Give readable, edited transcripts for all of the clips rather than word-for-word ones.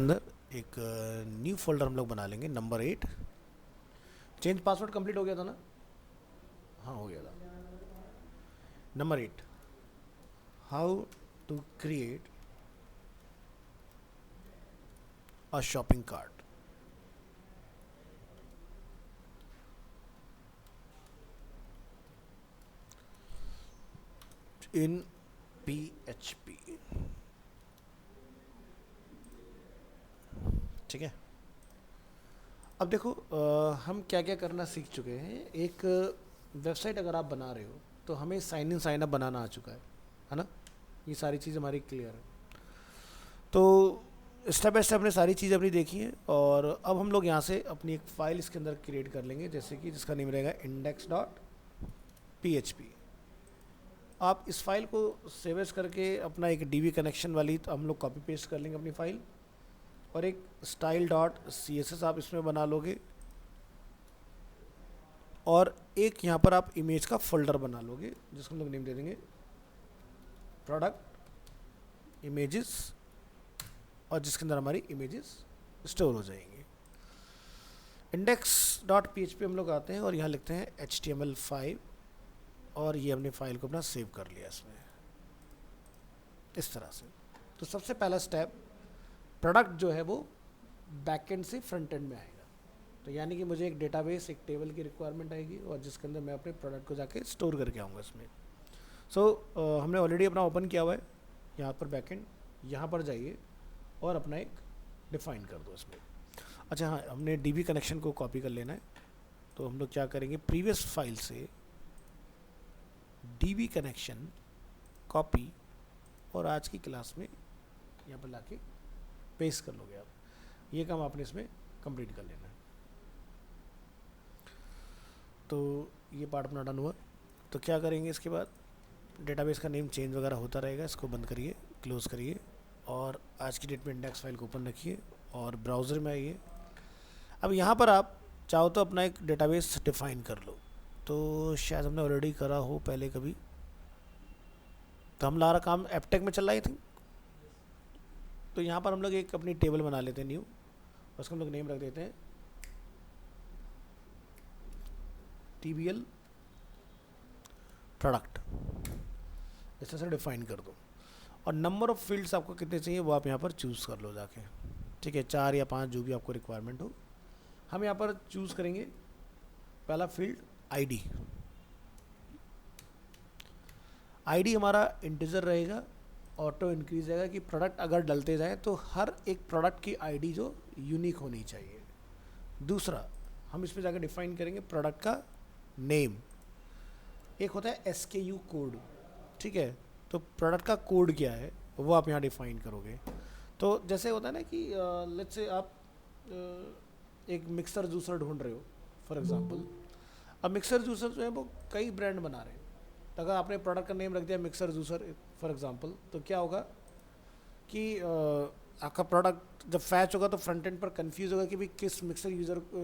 अंदर एक new folder हम लोग बना लेंगे नंबर 8। चेंज पासवर्ड कंप्लीट हो गया था ना? हाँ हो गया था। Number 8, how to create a shopping cart in PHP। ठीक है, अब देखो हम क्या क्या करना सीख चुके हैं। एक वेबसाइट अगर आप बना रहे हो तो हमें साइन इन साइन अप बनाना आ चुका है ना? ये सारी चीज़ हमारी क्लियर है। तो स्टेप बाय स्टेप हमने सारी चीज़ अपनी देखी है और अब हम लोग यहाँ से अपनी एक फ़ाइल इसके अंदर क्रिएट कर लेंगे, जैसे कि जिसका नेम रहेगा index.php। आप इस फाइल को सेव एज करके अपना एक डीबी कनेक्शन वाली तो हम लोग कॉपी पेस्ट कर लेंगे अपनी फ़ाइल, और एक style.css आप इसमें बना लोगे, और एक यहाँ पर आप इमेज का फोल्डर बना लोगे जिसको हम लोग नेम दे देंगे प्रोडक्ट इमेजेस, और जिसके अंदर हमारी इमेजेस स्टोर हो जाएंगी। index.php हम लोग आते हैं और यहाँ लिखते हैं HTML5, और ये हमने फाइल को अपना सेव कर लिया इसमें इस तरह से। तो सबसे पहला स्टेप, प्रोडक्ट जो है वो बैकएंड से फ्रंट एंड में आएगा। तो यानी कि मुझे एक डेटाबेस, एक टेबल की रिक्वायरमेंट आएगी और जिसके अंदर मैं अपने प्रोडक्ट को जाके स्टोर करके आऊँगा इसमें। हमने ऑलरेडी अपना ओपन किया हुआ है यहाँ पर बैकएंड, यहाँ पर जाइए और अपना एक डिफाइन कर दो इसमें। अच्छा हाँ, हमने डीबी कनेक्शन को कॉपी कर लेना है। तो हम लोग क्या करेंगे, प्रीवियस फाइल से डीबी कनेक्शन कॉपी, और आज की क्लास में यहाँ पर लाके पेस्ट कर लोगे आप। ये काम आपने इसमें कंप्लीट कर लेना है। तो ये पार्ट अपना डन हुआ। तो क्या करेंगे इसके बाद, डेटाबेस का नेम चेंज वगैरह होता रहेगा, इसको बंद करिए, क्लोज़ करिए, और आज की डेट में इंडेक्स फाइल को ओपन रखिए और ब्राउज़र में आइए। अब यहाँ पर आप चाहो तो अपना एक डेटाबेस डिफ़ाइन कर लो। तो शायद हमने ऑलरेडी करा हो पहले कभी, तो हम ला रहा काम एपटेक में चल रहा है आई थिंक। तो यहाँ पर हम लोग एक अपनी टेबल बना लेते हैं न्यू, उसको हम लोग नेम रख देते हैं TBL प्रोडक्ट, इस तरह से डिफाइन कर दो। और नंबर ऑफ़ फील्ड्स आपको कितने चाहिए वो आप यहाँ पर चूज़ कर लो जाके। ठीक है, 4 या 5 जो भी आपको रिक्वायरमेंट हो। हम यहाँ पर चूज़ करेंगे पहला फील्ड आईडी। आईडी हमारा इंटीजर रहेगा, ऑटो इंक्रीज रहेगा कि प्रोडक्ट अगर डलते जाए तो हर एक प्रोडक्ट की आईडी जो यूनिक होनी चाहिए। दूसरा, हम इसमें जाकर डिफाइन करेंगे प्रोडक्ट का नेम। एक होता है SKU कोड, ठीक है, तो प्रोडक्ट का कोड क्या है वो आप यहाँ डिफाइन करोगे। तो जैसे होता है ना कि लेट्स से आप एक मिक्सर जूसर ढूंढ रहे हो फॉर एग्जांपल। अब मिक्सर जूसर जो है वो कई ब्रांड बना रहे हैं, तो अगर आपने प्रोडक्ट का नेम रख दिया मिक्सर जूसर फॉर एग्जांपल, तो क्या होगा कि आपका प्रोडक्ट जब फैच होगा तो फ्रंट एंड पर कंफ्यूज होगा कि भाई किस मिक्सर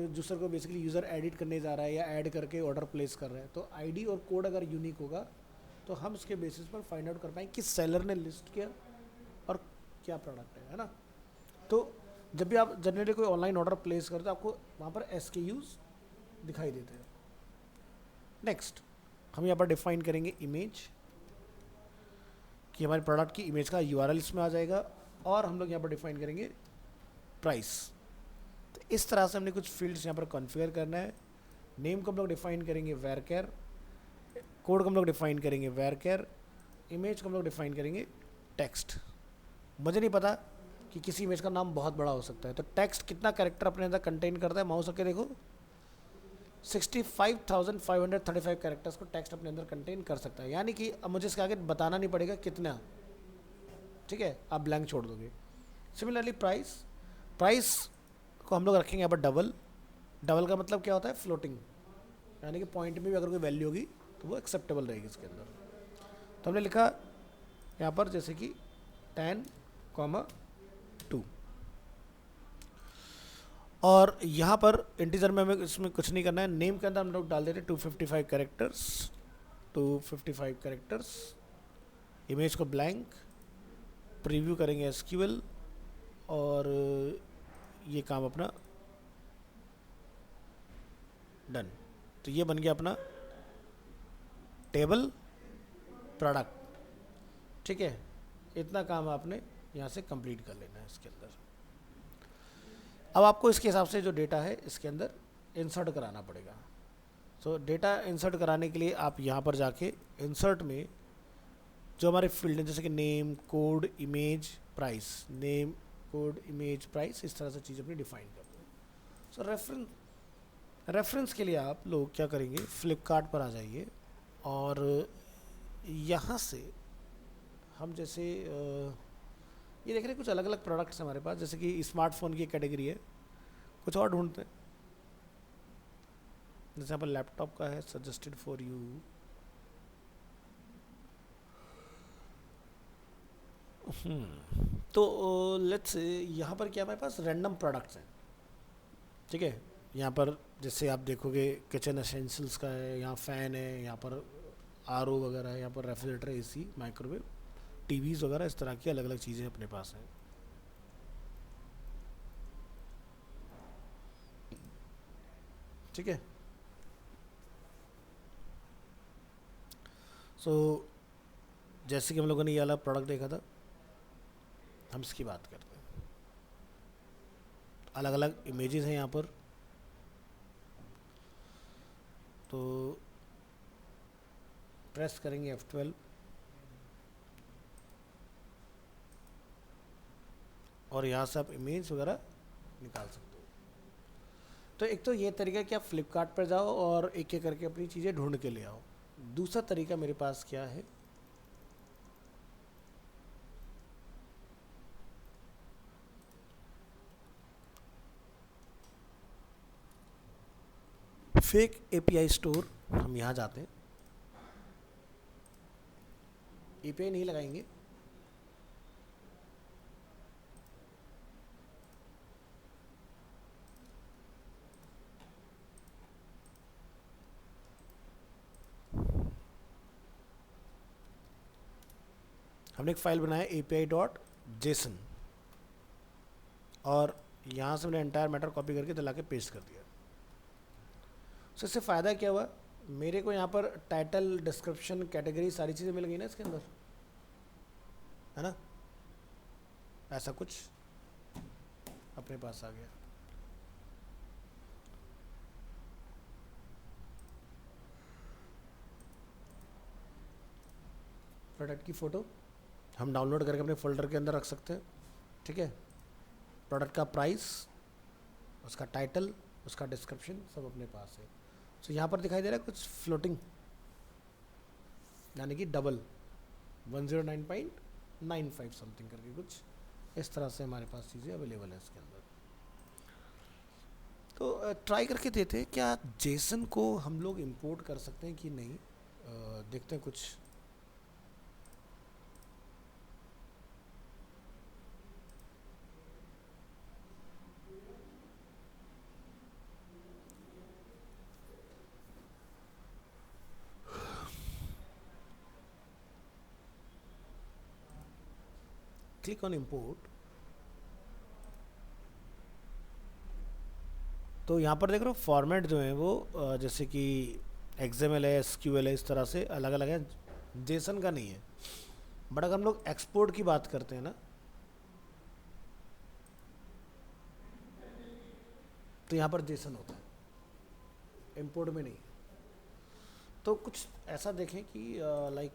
जूसर को बेसिकली यूज़र एडिट करने जा रहा है या ऐड करके ऑर्डर प्लेस कर रहा है। तो आईडी और कोड अगर यूनिक होगा तो हम उसके बेसिस पर फाइंड आउट कर पाएंगे कि सेलर ने लिस्ट किया और क्या प्रोडक्ट है ना। तो जब भी आप जनरली कोई ऑनलाइन ऑर्डर प्लेस करते हो आपको वहाँ पर SKUs दिखाई देते हैं। नेक्स्ट, हम यहाँ पर डिफाइन करेंगे इमेज, कि हमारे प्रोडक्ट की इमेज का URL इसमें आ जाएगा, और हम लोग यहाँ पर डिफाइन करेंगे प्राइस। तो इस तरह से हमने कुछ फील्ड्स यहाँ पर कॉन्फ़िगर करना है। नेम को हम लोग डिफाइन करेंगे varchar, कोड को हम लोग डिफाइन करेंगे varchar, इमेज को हम लोग डिफाइन करेंगे टेक्स्ट। मुझे नहीं पता कि किसी इमेज का नाम बहुत बड़ा हो सकता है, तो टेक्स्ट कितना कैरेक्टर अपने अंदर कंटेन करता है, माउस करके देखो 65,535 कैरेक्टर्स को टेक्स्ट अपने अंदर कंटेन कर सकता है। यानी कि अब मुझे इसके आगे बताना नहीं पड़ेगा कितना, ठीक है, आप ब्लैंक छोड़ दोगे। सिमिलरली प्राइस को हम लोग रखेंगे यहाँ पर डबल। डबल का मतलब क्या होता है, फ्लोटिंग, यानी कि पॉइंट में भी अगर कोई वैल्यू होगी तो वो एक्सेप्टेबल रहेगी इसके अंदर। तो हमने लिखा यहाँ पर जैसे कि 10,2, और यहाँ पर इंटीजर में हमें इसमें कुछ नहीं करना है। नेम के अंदर हम लोग डाल देते हैं 255 कैरेक्टर्स, इमेज को ब्लैंक, प्रीव्यू करेंगे SQL, और ये काम अपना डन। तो ये बन गया अपना टेबल प्रोडक्ट। ठीक है, इतना काम आपने यहाँ से कंप्लीट कर लेना है इसके अंदर। अब आपको इसके हिसाब से जो डेटा है इसके अंदर इंसर्ट कराना पड़ेगा। सो डेटा इंसर्ट कराने के लिए आप यहाँ पर जाके इंसर्ट में जो हमारे फील्ड हैं जैसे कि name, code, image, price, name, code, image, price, इस तरह से चीज़ अपनी डिफाइन कर दो। सो रेफरेंस के लिए आप लोग क्या करेंगे, फ्लिपकार्ट पर आ जाइए और यहाँ से हम जैसे ये देख रहे हैं कुछ अलग अलग प्रोडक्ट्स हमारे पास, जैसे कि स्मार्टफोन की कैटेगरी है, कुछ और ढूंढते हैं। जैसे यहाँ पर लैपटॉप का है, सजेस्टेड फॉर यू। तो लेट्स यहाँ पर क्या हमारे पास रैंडम प्रोडक्ट्स हैं। ठीक है, यहाँ पर जैसे आप देखोगे किचन एसेंशियल्स का है, यहाँ फ़ैन है, यहाँ पर आरओ वगैरह है, यहाँ पर रेफ्रिजरेटर, एसी, माइक्रोवेव, टीवीज़ वगैरह, इस तरह की अलग अलग चीज़ें अपने पास हैं। ठीक है, सो जैसे कि हम लोगों ने ये वाला प्रोडक्ट देखा था, हम इसकी बात करते हैं। अलग अलग इमेजेस हैं यहाँ पर। तो प्रेस करेंगे F12 और यहाँ से आप इमेज वगैरह निकाल सकते हो। तो एक तो ये तरीका कि आप फ्लिपकार्ट पर जाओ और एक एक करके अपनी चीज़ें ढूंढ के ले आओ। दूसरा तरीका मेरे पास क्या है, फेक एपीआई स्टोर। हम यहाँ जाते हैं, एपीआई नहीं लगाएंगे, हमने एक फ़ाइल बनाया api.json और यहाँ से मैंने एंटायर मैटर कॉपी करके दिला के पेस्ट कर दिया। सो इससे फ़ायदा क्या हुआ, मेरे को यहाँ पर टाइटल, डिस्क्रिप्शन, कैटेगरी, सारी चीज़ें मिल गई ना इसके अंदर, है ना। ऐसा कुछ अपने पास आ गया। प्रोडक्ट की फ़ोटो हम डाउनलोड करके अपने फोल्डर के अंदर रख सकते हैं। ठीक है, प्रोडक्ट का प्राइस, उसका टाइटल, उसका डिस्क्रिप्शन सब अपने पास है। सो यहाँ पर दिखाई दे रहा है कुछ फ्लोटिंग, यानी कि डबल 109.95 समथिंग करके कुछ इस तरह से हमारे पास चीज़ें अवेलेबल है इसके अंदर। तो ट्राई करके देते हैं क्या जेसन को हम लोग इंपोर्ट कर सकते हैं कि नहीं। देखते हैं कुछ। Click on import. तो यहाँ पर देख रहे हो फॉर्मेट जो है वो जैसे कि XML है, SQL है, इस तरह से अलग अलग है, जेसन का नहीं है। बट अगर हम लोग एक्सपोर्ट की बात करते हैं ना, तो यहाँ पर जेसन होता है, इंपोर्ट में नहीं। तो कुछ ऐसा देखें कि like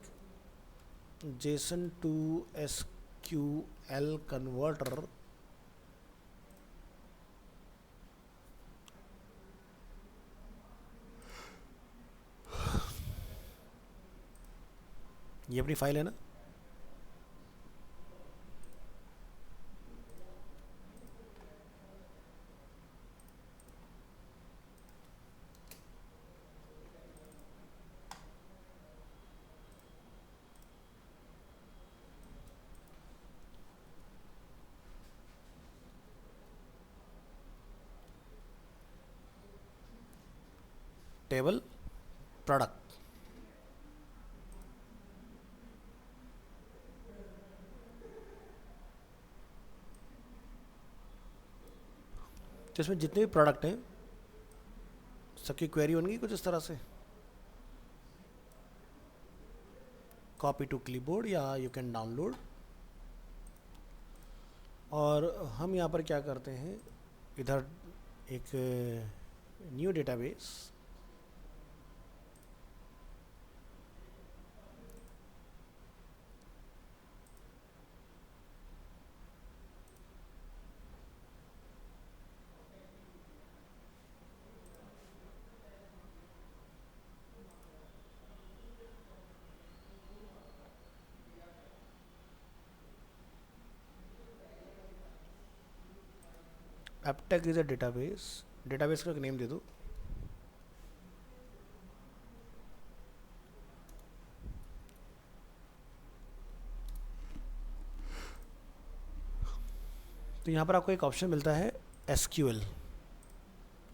JSON to SQL converter, ये अपनी फाइल है ना। टेबल प्रोडक्ट, तो इसमें जितने भी प्रोडक्ट हैं सबकी क्वेरी होंगी कुछ इस तरह से, कॉपी टू क्लिपबोर्ड या यू कैन डाउनलोड। और हम यहाँ पर क्या करते हैं, इधर एक new database, Aptech is a database, database का एक नेम दे दो, तो यहाँ पर आपको एक ऑप्शन मिलता है SQL,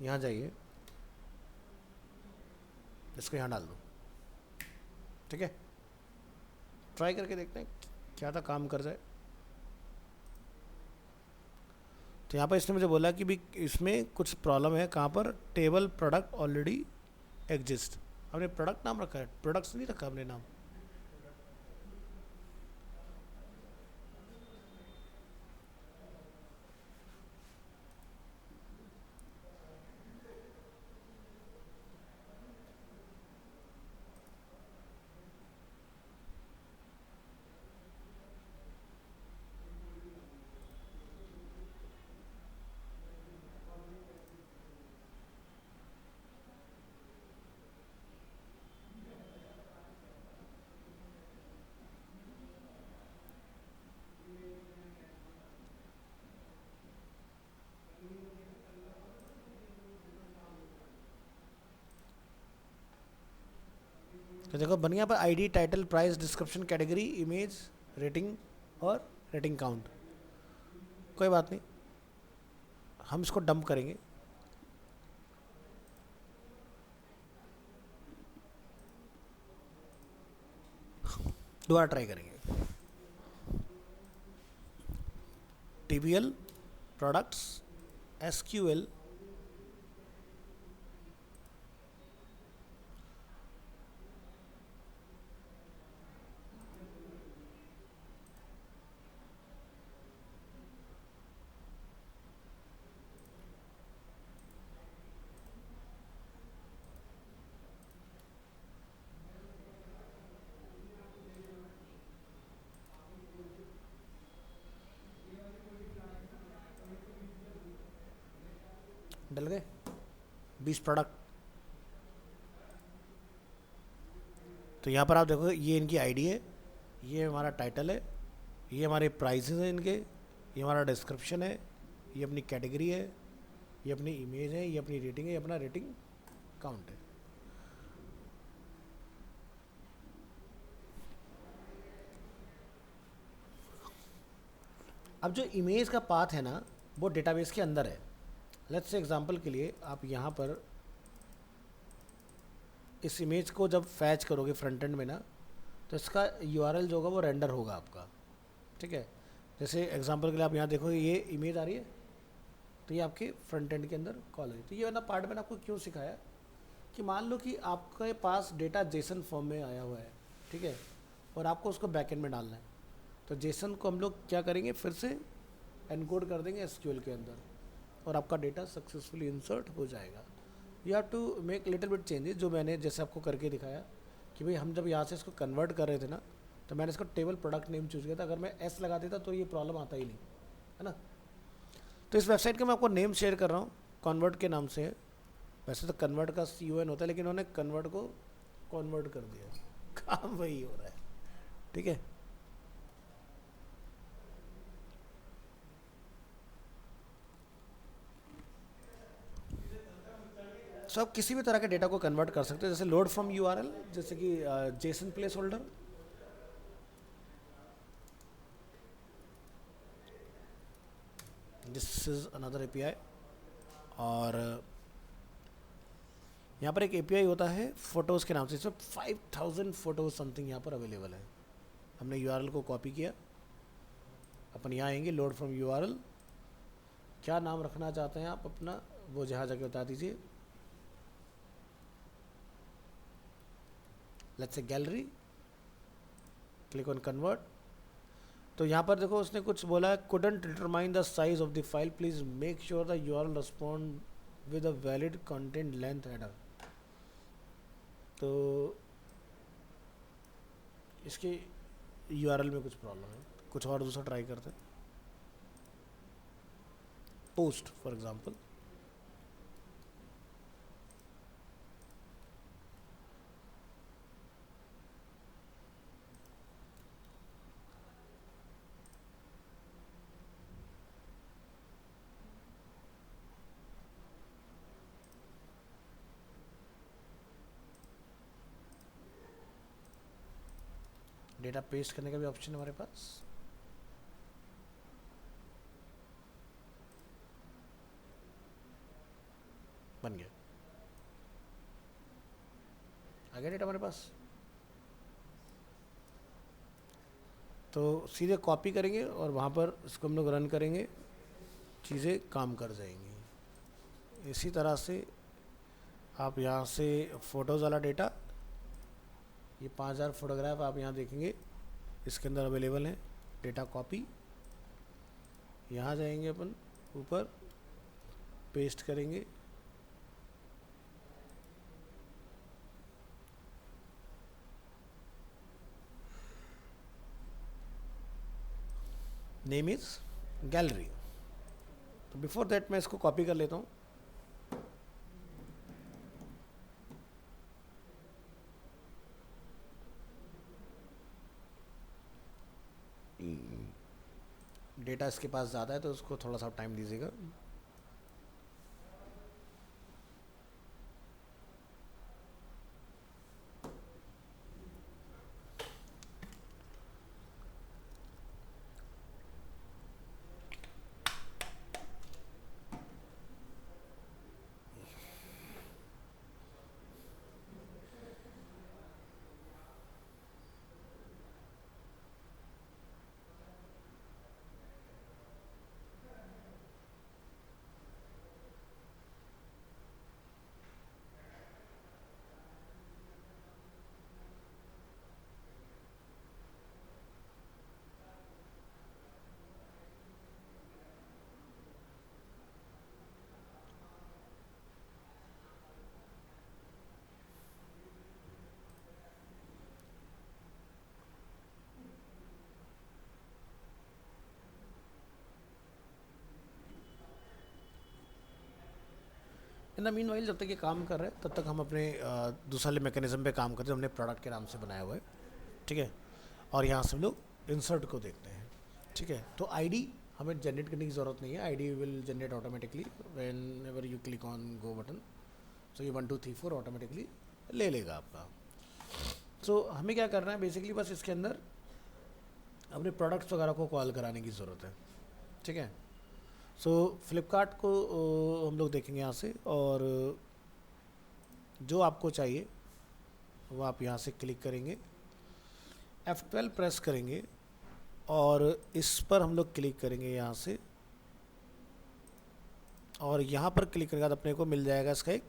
यहाँ जाइए, इसको यहाँ डाल दो, ठीक है। ट्राई करके देखते हैं क्या था, काम कर जाए। तो यहाँ पर इसने मुझे बोला कि भी इसमें कुछ प्रॉब्लम है, कहाँ पर, टेबल प्रोडक्ट ऑलरेडी एग्जिस्ट। हमने प्रोडक्ट नाम रखा है, प्रोडक्ट्स नहीं रखा हमने नाम। तो देखो बन गया पर ID, title, price, description, category, image, rating और रेटिंग काउंट। कोई बात नहीं, हम इसको डंप करेंगे। दोबारा ट्राई करेंगे। TBL प्रोडक्ट्स SQL डल गए 20 प्रोडक्ट। तो यहाँ पर आप देखो ये इनकी आईडी है, ये हमारा टाइटल है, ये हमारे प्राइसेस हैं इनके, ये हमारा डिस्क्रिप्शन है, ये अपनी कैटेगरी है, ये अपनी इमेज है, ये अपनी रेटिंग है, ये अपना रेटिंग काउंट है। अब जो इमेज का पाथ है ना वो डेटाबेस के अंदर है। लेट्स से एग्जांपल के लिए आप यहाँ पर इस इमेज को जब फैच करोगे फ्रंट एंड में ना, तो इसका URL जो होगा वो रेंडर होगा आपका, ठीक है। जैसे एग्जांपल के लिए आप यहाँ देखो ये इमेज आ रही है, तो ये आपके फ्रंट एंड के अंदर कॉल है। तो ये वाला पार्ट मैंने आपको क्यों सिखाया कि मान लो कि आपके पास डेटा जेसन फॉर्म में आया हुआ है, ठीक है, और आपको उसको बैकएंड में डालना है। तो जेसन को हम लोग क्या करेंगे, फिर से एनकोड कर देंगे SQL के अंदर और आपका डेटा सक्सेसफुली इंसर्ट हो जाएगा। You have to make little bit changes, जो मैंने जैसे आपको करके दिखाया कि भाई हम जब यहाँ से इसको कन्वर्ट कर रहे थे ना, तो मैंने इसको टेबल प्रोडक्ट नेम चूज़ किया था। अगर मैं S लगा देता तो ये प्रॉब्लम आता ही नहीं, है ना। तो इस वेबसाइट का मैं आपको नेम शेयर कर रहा हूँ, कन्वर्ट के नाम से है। वैसे तो कन्वर्ट का CON होता है, लेकिन उन्होंने कन्वर्ट को कन्वर्ट कर दिया, काम वही हो रहा है, ठीक है। सो आप किसी भी तरह के डेटा को कन्वर्ट कर सकते हैं, जैसे लोड फ्रॉम URL, जैसे कि Jason place holder, this is another API। और यहाँ पर एक API होता है फोटोज़ के नाम से, इसमें 5000 फोटोज समथिंग यहाँ पर अवेलेबल है। हमने URL को कॉपी किया, अपन यहाँ आएंगे लोड फ्रॉम URL, क्या नाम रखना चाहते हैं आप अपना, वो जहाँ जाके बता दीजिए। Let's say gallery, click on convert. तो यहाँ पर देखो उसने कुछ बोला है, couldn't determine the size of the file, please make sure the URL respond with a valid content length header। तो इसके URL में कुछ प्रॉब्लम है, कुछ और दूसरा ट्राई करते हैं। Post for example, data paste करने का भी ऑप्शन है हमारे पास। बन गया, आ गया डेटा हमारे पास। तो सीधे कॉपी करेंगे और वहाँ पर इसको हम लोग रन करेंगे, चीज़ें काम कर जाएंगी। इसी तरह से आप यहाँ से फ़ोटोज़ वाला डेटा, ये 5000 फोटोग्राफ आप यहाँ देखेंगे इसके अंदर अवेलेबल हैं। डेटा कॉपी, यहाँ जाएंगे अपन ऊपर, पेस्ट करेंगे, नेम इज़ गैलरी। तो बिफोर दैट मैं इसको कॉपी कर लेता हूँ। डेटा इसके पास ज़्यादा है तो उसको थोड़ा सा टाइम दीजिएगा। इन द मीन वाइल जब तक ये काम कर रहे हैं तब तक हम अपने दूसरे मैकेनिज्म पे काम करते हैं, हमने प्रोडक्ट के नाम से बनाया हुआ है, ठीक है। और यहाँ से हम लोग इंसर्ट को देखते हैं, ठीक है। तो आईडी हमें जनरेट करने की ज़रूरत नहीं है, ID will generate automatically whenever you click on go button. So ये 1 2 3 4 ऑटोमेटिकली ले लेगा आपका। सो हमें क्या करना है बेसिकली, बस इसके अंदर अपने प्रोडक्ट्स वगैरह को कॉल कराने की ज़रूरत है, ठीक है। सो फ्लिपकार्ट को हम लोग देखेंगे यहाँ से, और जो आपको चाहिए वो आप यहाँ से क्लिक करेंगे, F12 प्रेस करेंगे और इस पर हम लोग क्लिक करेंगे यहाँ से, और यहाँ पर क्लिक करने के बाद अपने को मिल जाएगा इसका एक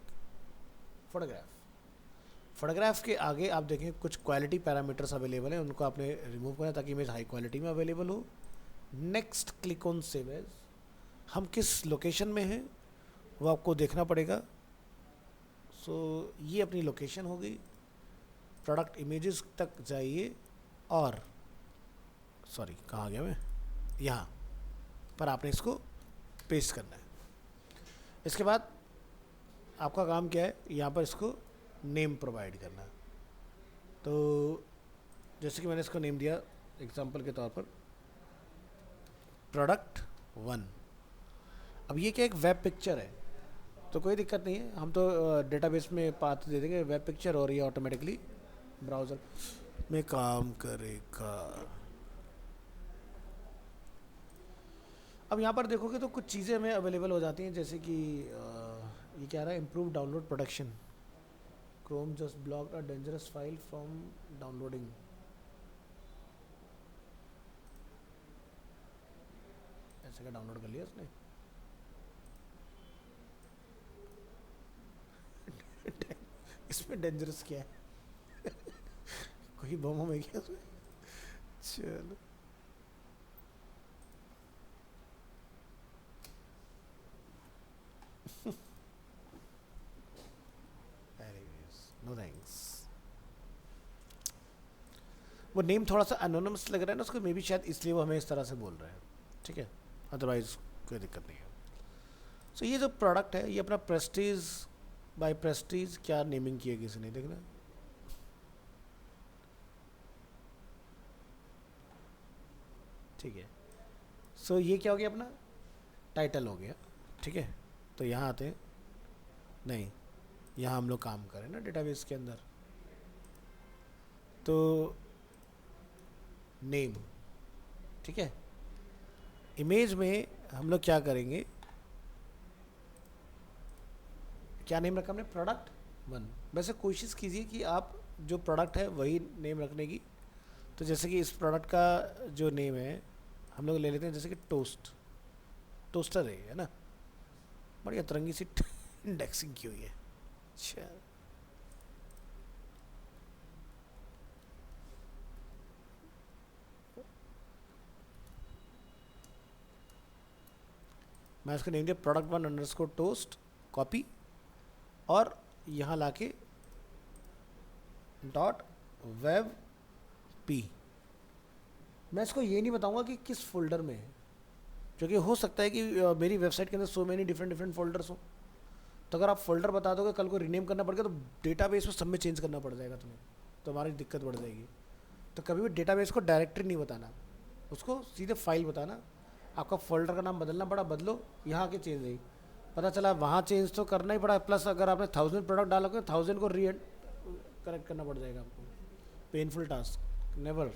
फोटोग्राफ के आगे आप देखें कुछ क्वालिटी पैरामीटर्स अवेलेबल हैं, उनको आपने रिमूव करना है ताकि इमेज हाई क्वालिटी में अवेलेबल हो। Next click on save as. हम किस लोकेशन में हैं वो आपको देखना पड़ेगा। सो ये अपनी लोकेशन हो गई। प्रोडक्ट इमेजेस तक जाइए और सॉरी कहाँ गया मैं, यहाँ पर आपने इसको पेस्ट करना है। इसके बाद आपका काम क्या है, यहाँ पर इसको नेम प्रोवाइड करना है। तो जैसे कि मैंने इसको नेम दिया एग्जांपल के तौर पर प्रोडक्ट 1। अब ये क्या एक वेब पिक्चर है तो कोई दिक्कत नहीं है, हम तो डेटाबेस में पाथ दे देंगे वेब पिक्चर और ये ऑटोमेटिकली ब्राउज़र में काम करेगा। अब यहाँ पर देखोगे तो कुछ चीज़ें हमें अवेलेबल हो जाती हैं, जैसे कि ये क्या रहा है, improve download production, Chrome just blocked a dangerous file from downloading. ऐसे का डाउनलोड कर लिया उसने। इसमें डेंजरस क्या है? कोई बम है क्या उसमें? चलो, नो थैंक्स। वो नेम थोड़ा सा एनोनिमस लग रहा है ना उसको, मे बी शायद इसलिए वो हमें इस तरह से बोल रहे हैं। ठीक है, अदरवाइज कोई दिक्कत नहीं है। सो ये जो प्रोडक्ट है ये अपना प्रेस्टीज बाय प्रेस्टीज क्या नेमिंग की है किसी ने देखना। ठीक है, सो ये क्या हो गया अपना टाइटल हो गया। ठीक है, तो यहाँ आते हैं, नहीं यहाँ हम लोग काम करें ना डेटाबेस के अंदर, तो नेम। ठीक है, इमेज में हम लोग क्या करेंगे, क्या नेम रखा हमने, प्रोडक्ट वन। वैसे कोशिश कीजिए कि आप जो प्रोडक्ट है वही नेम रखने की। तो जैसे कि इस प्रोडक्ट का जो नेम है हम लोग ले लेते हैं, जैसे कि टोस्ट, टोस्टर है ना। बड़ी अतरंगी सी इंडेक्सिंग की हुई है। अच्छा, मैं इसका नेम दिया product one underscore toast copy, और यहाँ लाके डॉट वेब पी। मैं इसको ये नहीं बताऊंगा कि किस फोल्डर में है, क्योंकि हो सकता है कि मेरी वेबसाइट के अंदर so many different different folders हो। तो अगर आप फोल्डर बता दोगे कल को रीनेम करना पड़ेगा तो डेटाबेस में सब में चेंज करना पड़ जाएगा तुम्हें, तो हमारी दिक्कत बढ़ जाएगी। तो कभी भी डेटाबेस को डायरेक्टरी नहीं बताना, उसको सीधे फाइल बताना। आपका फोल्डर का नाम बदलना पड़ा बदलो, यहाँ आके चेंज नहीं पता चला वहाँ चेंज तो करना ही पड़ा, प्लस अगर आपने 1000 प्रोडक्ट डालोगे 1000 को री करेक्ट करना पड़ जाएगा आपको। Painful task, never.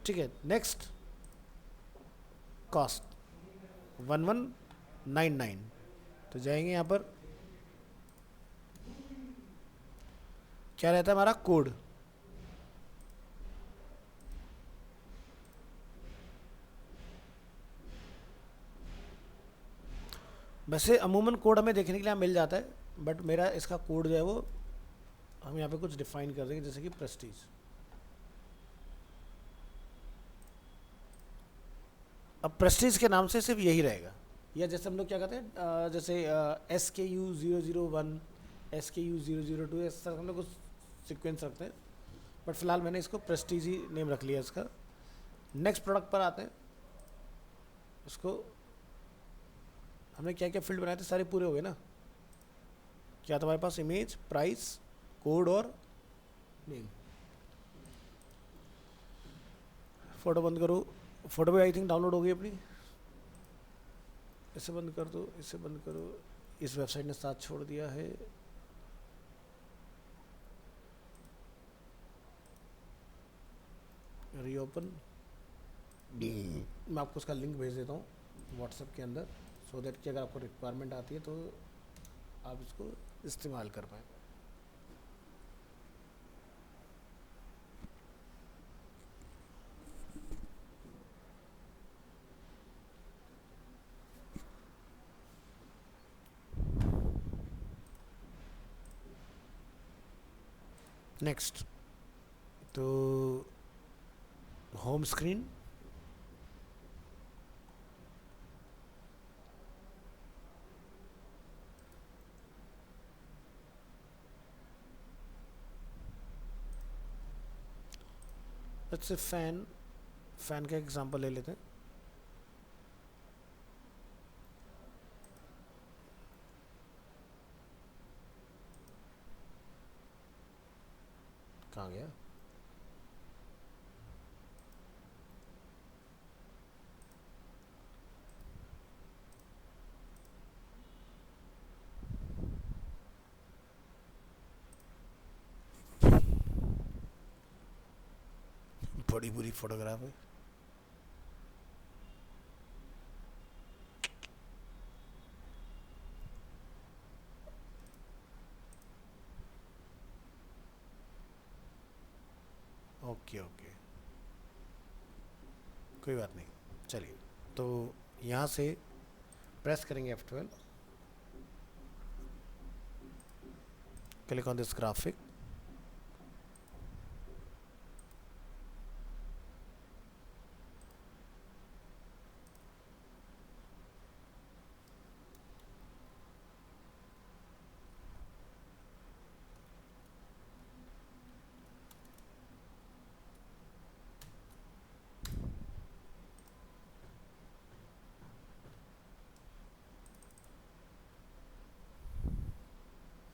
ठीक है, नेक्स्ट कॉस्ट 1199। तो जाएंगे यहाँ पर, क्या रहता है हमारा कोड। वैसे अमूमन कोड हमें देखने के लिए मिल जाता है, बट मेरा इसका कोड जो है वो हम यहाँ पे कुछ डिफाइन कर देंगे, जैसे कि प्रेस्टीज। अब प्रेस्टीज के नाम से सिर्फ यही रहेगा, या जैसे हम लोग क्या कहते हैं जैसे SKU 001, SKU 002, इस तरह हम लोग कुछ सिक्वेंस रखते हैं। बट फिलहाल मैंने इसको प्रेस्टीज ही नेम रख लिया इसका। नेक्स्ट प्रोडक्ट पर आते हैं, इसको हमने क्या क्या फील्ड बनाए थे सारे पूरे हो गए ना। क्या था हमारे पास, इमेज, प्राइस, कोड और नेम। फोटो बंद करो, फोटो भी आई थिंक डाउनलोड हो गई अपनी। इसे बंद कर दो, इसे बंद करो, इस वेबसाइट ने साथ छोड़ दिया है। रीओपन, मैं आपको उसका लिंक भेज देता हूँ व्हाट्सएप के अंदर, सो दैट कि अगर आपको रिक्वायरमेंट आती है तो आप इसको इस्तेमाल कर पाएँ। नेक्स्ट, तो home screen, let's say fan, fan का एग्जांपल ले लेते हैं। कहाँ गया, बड़ी बुरी फोटोग्राफ है। ओके ओके, कोई बात नहीं, चलिए। तो यहाँ से प्रेस करेंगे F12, Click on this graphic.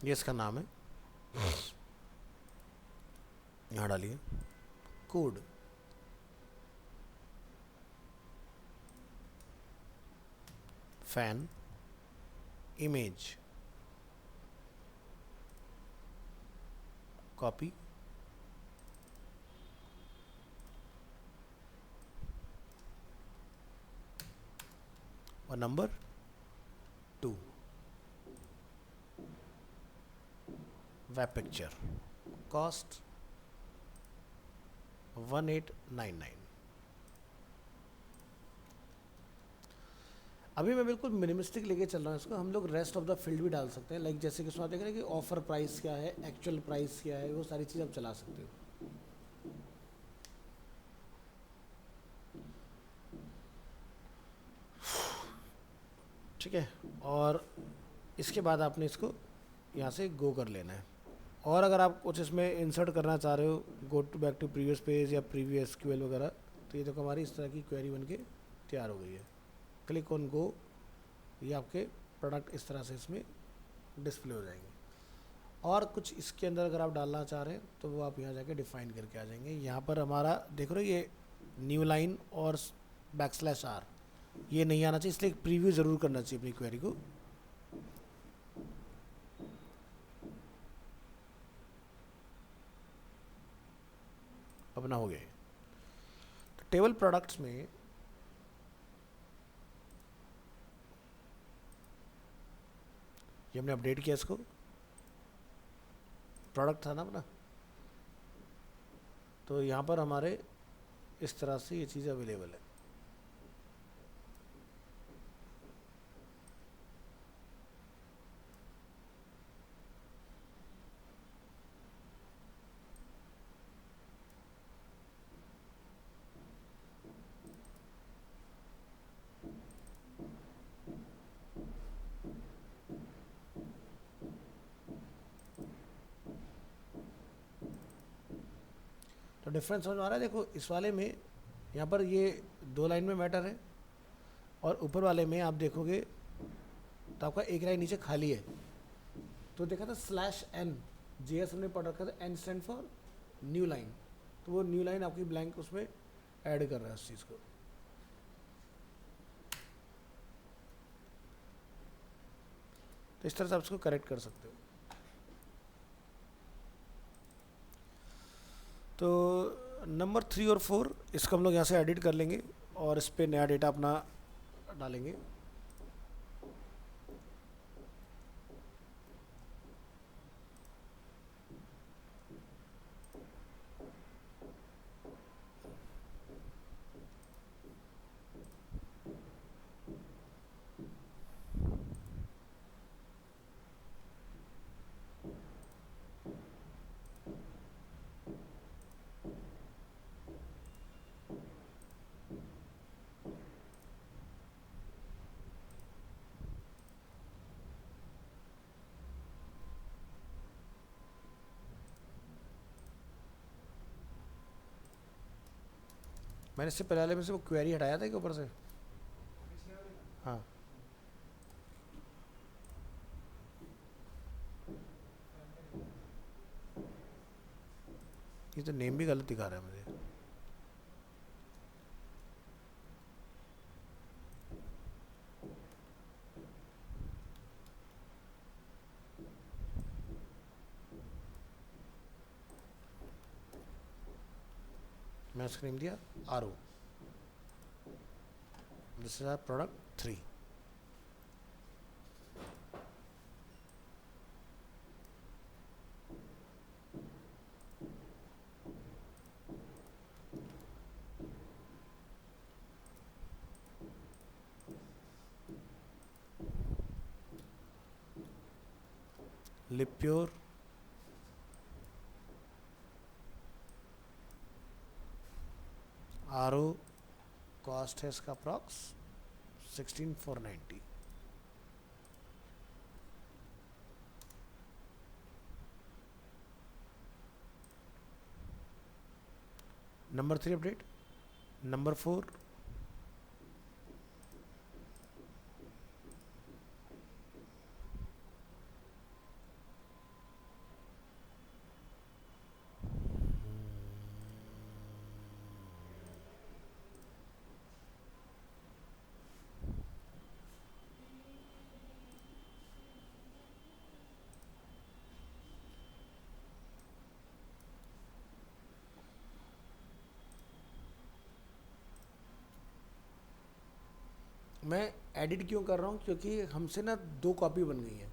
ये इसका नाम है, यहाँ डालिए कोड, फैन, इमेज, कॉपी, और नंबर 2, वेब पिक्चर, कॉस्ट 1899। अभी मैं बिल्कुल मिनिमलिस्टिक लेके चल रहा हूँ इसको। हम लोग रेस्ट ऑफ द फील्ड भी डाल सकते हैं, लाइक जैसे कि उसमें आप देख रहे हैं कि ऑफर प्राइस क्या है, एक्चुअल प्राइस क्या है, वो सारी चीज़ आप चला सकते हो। ठीक है, और इसके बाद आपने इसको यहाँ से गो कर लेना है। और अगर आप कुछ इसमें इंसर्ट करना चाह रहे हो, go to back to previous page या प्रीवियस SQL वगैरह, तो ये देखो हमारी इस तरह की क्वेरी बन के तैयार हो गई है। क्लिक ऑन गो, ये आपके प्रोडक्ट इस तरह से इसमें डिस्प्ले हो जाएंगे। और कुछ इसके अंदर अगर आप डालना चाह रहे हैं तो वो आप यहाँ जाके डिफाइन करके आ जाएंगे। यहाँ पर हमारा देख रहे हो ये न्यू लाइन और \r ये नहीं आना चाहिए, इसलिए एक प्रीव्यू ज़रूर करना चाहिए अपनी क्वेरी को। अपना हो गया। तो टेबल प्रोडक्ट्स में ये हमने अपडेट किया, इसको प्रोडक्ट था ना अपना, तो यहाँ पर हमारे इस तरह से ये चीज़ अवेलेबल है। तो डिफरेंस समझ में आ रहा है? देखो इस वाले में यहाँ पर ये 2 लाइन में मैटर है, और ऊपर वाले में आप देखोगे तो आपका एक लाइन नीचे खाली है। तो देखा था /n JS हमने पढ़ रखा था, n stand for new line, तो वो न्यू लाइन आपकी ब्लैंक उसमें ऐड कर रहा है उस चीज़ को। तो इस तरह से आप इसको करेक्ट कर सकते हो। तो नंबर 3 और 4 इसको हम लोग यहाँ से एडिट कर लेंगे और इस पर नया डेटा अपना डालेंगे। मैंने इससे पहले वाले में से वो क्वेरी हटाया था कि ऊपर से, हाँ ये तो नेम भी गलत दिखा रहा है मुझे। मैं उसका नेम दिया RO, this is our product 3। Livpure RO cost है इसका अप्रॉक्स 16,490। Number 3 update. नंबर 4, मैं एडिट क्यों कर रहा हूँ, क्योंकि हमसे ना 2 कॉपी बन गई है।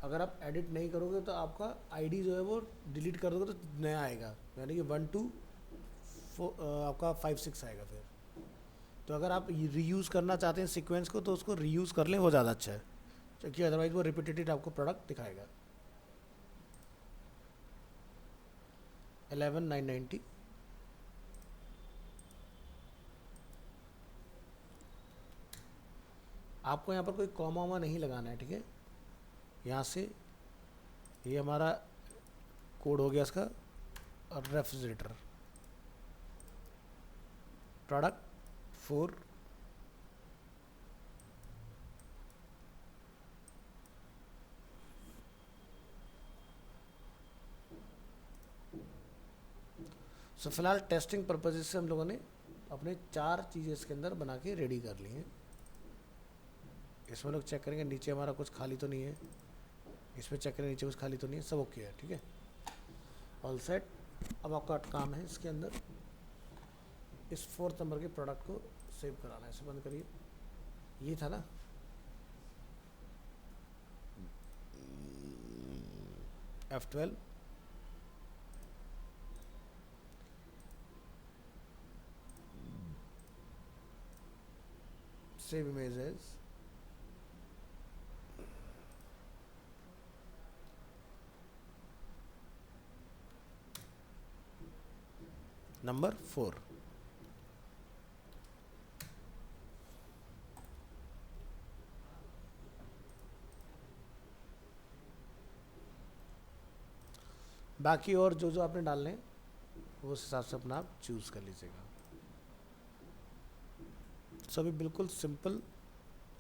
अगर आप एडिट नहीं करोगे तो आपका आईडी जो है वो डिलीट कर दोगे तो नया आएगा, यानी कि 1 2 आपका 5 6 आएगा फिर। तो अगर आप रीयूज़ करना चाहते हैं सीक्वेंस को तो उसको रीयूज़ कर लें, वो ज़्यादा अच्छा है, क्योंकि अदरवाइज वो रिपीटेटेड आपको प्रोडक्ट दिखाएगा। 11,990। आपको यहाँ पर कोई कॉमा वामा नहीं लगाना है, ठीक है। यहाँ से ये हमारा कोड हो गया इसका, रेफ्रिजरेटर प्रोडक्ट 4, सो फिलहाल टेस्टिंग पर्पजेज से हम लोगों ने अपने 4 चीज़ें इसके अंदर बना के रेडी कर ली हैं। इसमें लोग चेक करेंगे नीचे हमारा कुछ खाली तो नहीं है, इसमें चेक करेंगे नीचे कुछ खाली तो नहीं है, सब ओके है, ठीक है, ऑल सेट। अब आपका काम है इसके अंदर इस 4th नंबर के प्रोडक्ट को सेव कराना है। इसे बंद करिए, ये था ना F12, सेव इमेजेस, नंबर 4। बाकी और जो जो आपने डालने हैं वो उस हिसाब से अपना आप चूज़ कर लीजिएगा। सभी बिल्कुल सिंपल,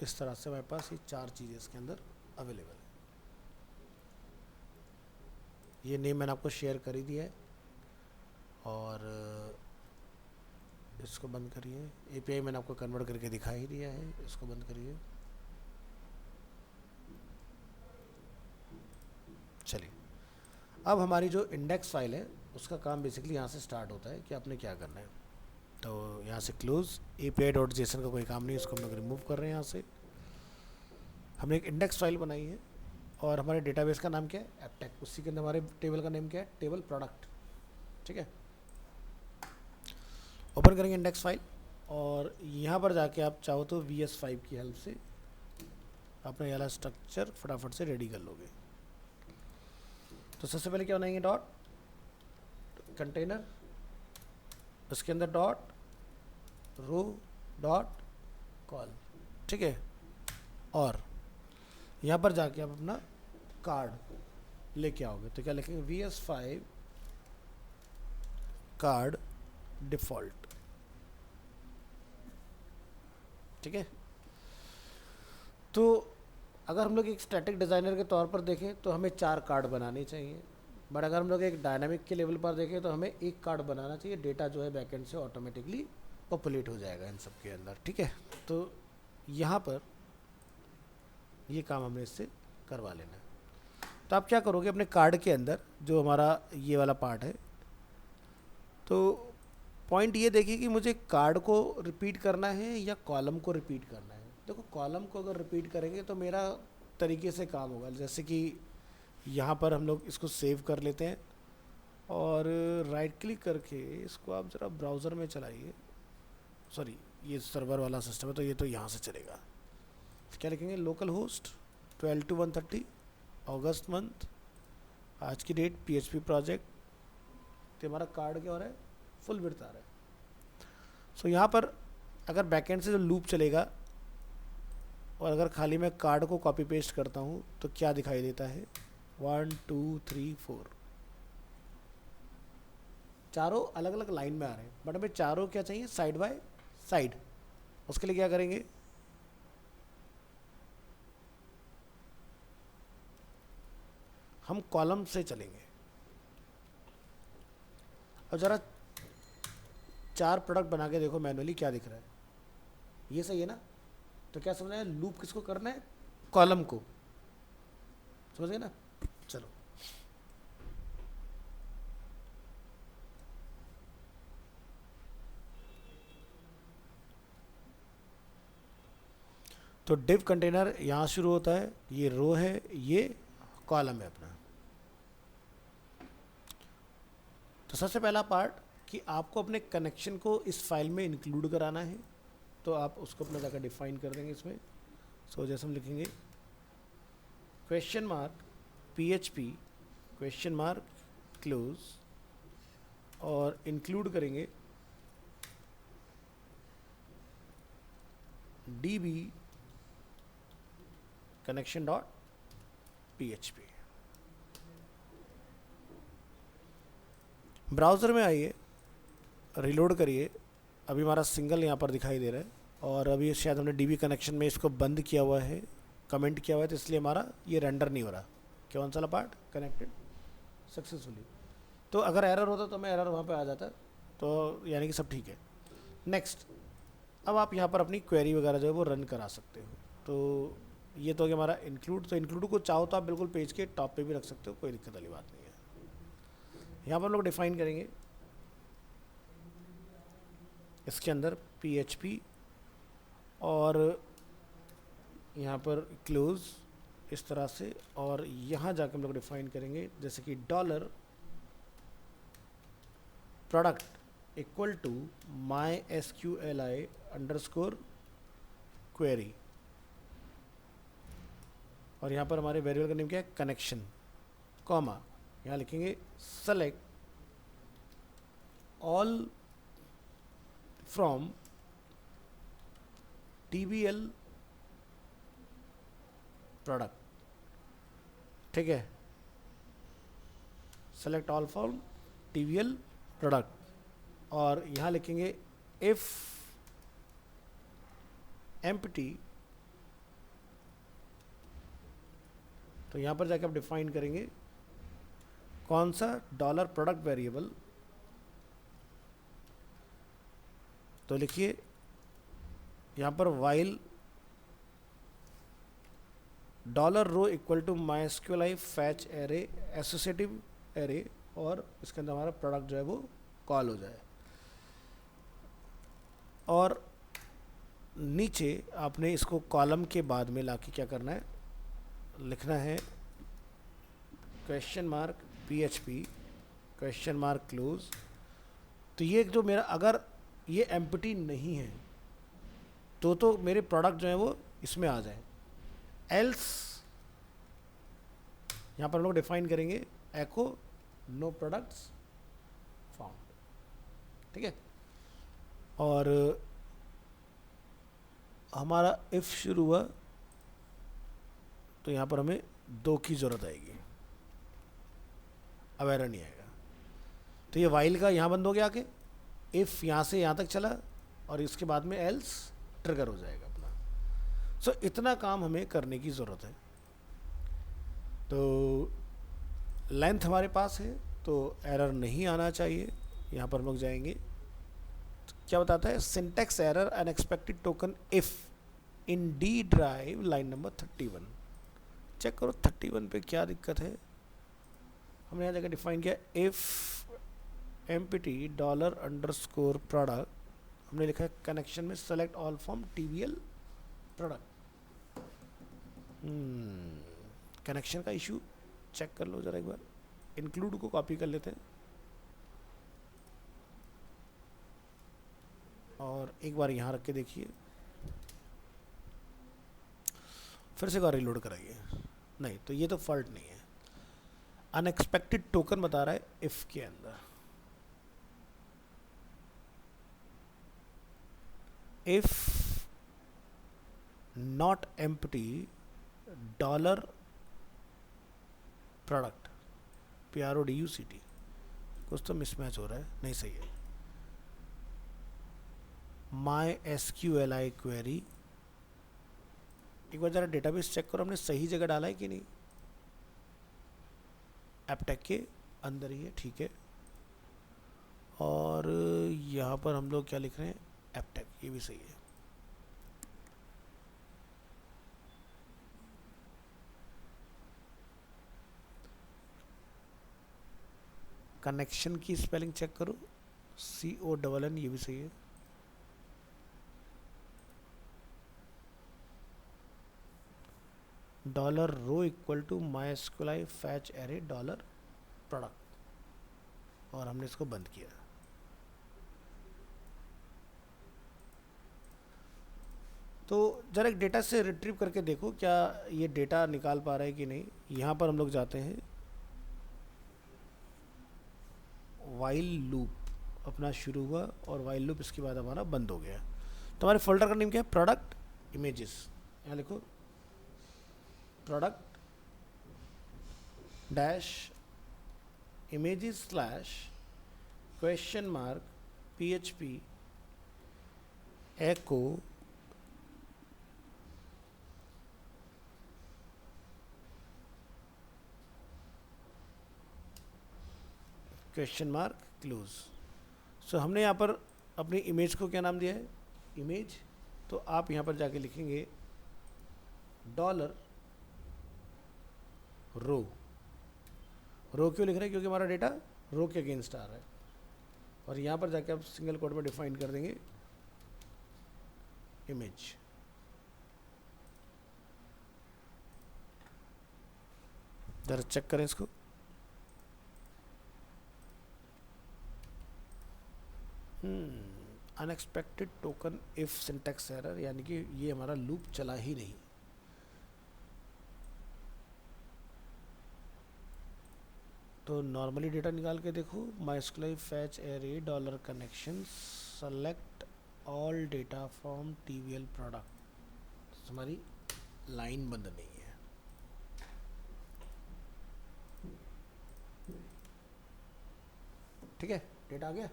इस तरह से हमारे पास ये 4 चीज़ें इसके अंदर अवेलेबल है। ये नेम मैंने आपको शेयर कर ही दिया है, और इसको बंद करिए। API मैंने आपको कन्वर्ट करके दिखा ही दिया है, इसको बंद करिए। चलिए, अब हमारी जो इंडेक्स फाइल है उसका काम बेसिकली यहाँ से स्टार्ट होता है कि आपने क्या करना है। तो यहाँ से क्लोज, API.json का कोई काम नहीं है, इसको हम लोग रिमूव कर रहे हैं। यहाँ से हमने एक इंडेक्स फाइल बनाई है और हमारे डेटाबेस का नाम क्या है, एपटेक। उसी के अंदर हमारे टेबल का नेम क्या है, टेबल प्रोडक्ट, ठीक है। ओपन करेंगे इंडेक्स फाइल और यहाँ पर जाके आप चाहो तो VS5 की हेल्प से अपना ये वाला स्ट्रक्चर फटाफट से रेडी कर लोगे। तो सबसे पहले क्या बनाएंगे, डॉट कंटेनर, उसके अंदर डॉट रो डॉट कॉल, ठीक है। और यहाँ पर जाके आप अपना कार्ड लेके आओगे तो क्या लिखेंगे, VS5 कार्ड डिफ़ॉल्ट, ठीक है। तो अगर हम लोग एक स्टैटिक डिज़ाइनर के तौर पर देखें तो हमें 4 कार्ड बनाने चाहिए, बट अगर हम लोग एक डायनामिक के लेवल पर देखें तो हमें 1 कार्ड बनाना चाहिए। डेटा जो है बैकएंड से ऑटोमेटिकली पॉपुलेट हो जाएगा इन सब के अंदर, ठीक है। तो यहाँ पर ये काम हमने इससे करवा लेना है। तो आप क्या करोगे, अपने कार्ड के अंदर जो हमारा ये वाला पार्ट है, तो पॉइंट ये देखिए कि मुझे कार्ड को रिपीट करना है या कॉलम को रिपीट करना है। देखो, कॉलम को अगर रिपीट करेंगे तो मेरा तरीके से काम होगा। जैसे कि यहाँ पर हम लोग इसको सेव कर लेते हैं और राइट क्लिक करके इसको आप ज़रा ब्राउज़र में चलाइए। सॉरी, ये सर्वर वाला सिस्टम है तो ये तो यहाँ से चलेगा। क्या लिखेंगे, local host 12 to 130 August month, आज की डेट, PHP प्रोजेक्ट। तो हमारा कार्ड क्या हो रहा है, फुल विड्थ आ रहा है। सो यहाँ पर अगर बैकएंड से जो लूप चलेगा और अगर खाली मैं कार्ड को कॉपी पेस्ट करता हूँ तो क्या दिखाई देता है, 1 2 3 4 चारों अलग अलग लाइन में आ रहे हैं, बट हमें चारों क्या चाहिए, साइड बाय साइड। उसके लिए क्या करेंगे, हम कॉलम से चलेंगे। और ज़रा 4 प्रोडक्ट बना के देखो मैनुअली क्या दिख रहा है, ये सही है ना। तो क्या समझना है, लूप किसको करना है, कॉलम को, समझ गए ना। चलो तो डिव कंटेनर यहाँ शुरू होता है, ये रो है, ये कॉलम है अपना। तो सबसे पहला पार्ट कि आपको अपने कनेक्शन को इस फाइल में इंक्लूड कराना है, तो आप उसको अपना जाकर डिफाइन कर देंगे इसमें। सो जैसे हम लिखेंगे question mark PHP question mark close और इंक्लूड करेंगे DB connection dot PHP। Browser में आइए, रिलोड करिए, अभी हमारा सिंगल यहाँ पर दिखाई दे रहा है और अभी शायद हमने DB कनेक्शन में इसको बंद किया हुआ है, कमेंट किया हुआ है, तो इसलिए हमारा ये रेंडर नहीं हो रहा। कौन सा पार्ट कनेक्टेड सक्सेसफुली। तो अगर एरर होता तो मैं एरर वहाँ पे आ जाता, तो यानी कि सब ठीक है। नेक्स्ट, अब आप यहाँ पर अपनी क्वेरी वगैरह जो है वो रन करा सकते हो। तो ये तो हो गया हमारा इंक्लूड। तो इंक्लूड को चाहो तो आप बिल्कुल पेज के टॉप पे भी रख सकते हो, कोई दिक्कत वाली बात नहीं है। यहाँ पर हम लोग डिफाइन करेंगे इसके अंदर PHP और यहाँ पर क्लोज इस तरह से, और यहाँ जाकर हम लोग डिफाइन करेंगे जैसे कि dollar product equal to MySQLi underscore query, और यहाँ पर हमारे वेरिएबल का नेम क्या है, कनेक्शन, कॉमा, यहाँ लिखेंगे select all from TBL product, ठीक है, select all from TBL product, और यहाँ लिखेंगे इफ एम्प्टी। तो यहाँ पर जाके आप डिफाइन करेंगे कौन सा, डॉलर प्रोडक्ट वेरिएबल। तो लिखिए यहाँ पर while dollar row equal to MySQLi fetch array associative array, और इसके अंदर हमारा प्रोडक्ट जो है वो कॉल हो जाए। और नीचे आपने इसको कॉलम के बाद में लाके क्या करना है, लिखना है question mark PHP question mark close. तो ये जो मेरा, अगर ये एम्प्टी नहीं है तो मेरे प्रोडक्ट जो है वो इसमें आ जाए। एल्स यहाँ पर हम लोग डिफाइन करेंगे एको नो प्रोडक्ट्स फाउंड, ठीक है। और हमारा इफ शुरू हुआ तो यहाँ पर हमें 2 की ज़रूरत आएगी, अब एरर नहीं आएगा। तो ये वाइल का यहाँ बंद हो गया आके, इफ़ यहाँ से यहाँ तक चला और इसके बाद में एल्स ट्रिगर हो जाएगा अपना। सो इतना काम हमें करने की ज़रूरत है। तो लेंथ हमारे पास है तो एरर नहीं आना चाहिए। यहाँ पर हम लोग जाएंगे, तो क्या बताता है, syntax error unexpected token if in D drive line number 31। Check करो 31 पे क्या दिक्कत है। हमने यहाँ जगह डिफाइन किया if empty dollar underscore product, हमने लिखा है कनेक्शन में select all from TBL product. Connection का इशू चेक कर लो जरा एक बार, इंक्लूड को कॉपी कर लेते हैं और एक बार यहाँ रख के देखिए, फिर से एक बार रिलोड कराइए। नहीं, तो ये तो फॉल्ट नहीं है, अनएक्सपेक्टेड टोकन बता रहा है इफ के अंदर। If not empty dollar product, PRODUCT, कुछ तो मिसमैच हो रहा है, नहीं सही है। MySQLi क्वेरी, एक बार जरा डेटाबेस चेक करो हमने सही जगह डाला है कि नहीं। एपटेक के अंदर ही है, ठीक है। और यहाँ पर हम लोग क्या लिख रहे हैं, एपटेक, ये भी सही है। कनेक्शन की स्पेलिंग चेक करो, CONN, ये भी सही है। Dollar row equal to MySQLi fetch array dollar product, और हमने इसको बंद किया। तो जरा एक डेटा से रिट्रीव करके देखो क्या ये डेटा निकाल पा रहा है कि नहीं। यहाँ पर हम लोग जाते हैं, वाइल लूप अपना शुरू हुआ और वाइल लूप इसके बाद हमारा बंद हो गया। तो हमारे फोल्डर का नेम क्या है, प्रोडक्ट इमेजेस। यहाँ लिखो product dash images slash question mark PHP एको क्वेश्चन मार्क क्लोज। सो हमने यहाँ पर अपनी इमेज को क्या नाम दिया है, इमेज। तो आप यहाँ पर जाके लिखेंगे डॉलर रो। रो क्यों लिख रहे हैं, क्योंकि हमारा डेटा रो के अगेंस्ट आ रहा है। और यहाँ पर जाके आप सिंगल कोट में डिफाइन कर देंगे इमेज। जरा चेक करें इसको, unexpected token if syntax error, यानी कि ये हमारा लूप चला ही नहीं। तो नॉर्मली डेटा निकाल के देखो, MySQLi fetch array dollar connection select all data from TVL product, हमारी लाइन बंद नहीं है। ठीक है, डेटा आ गया।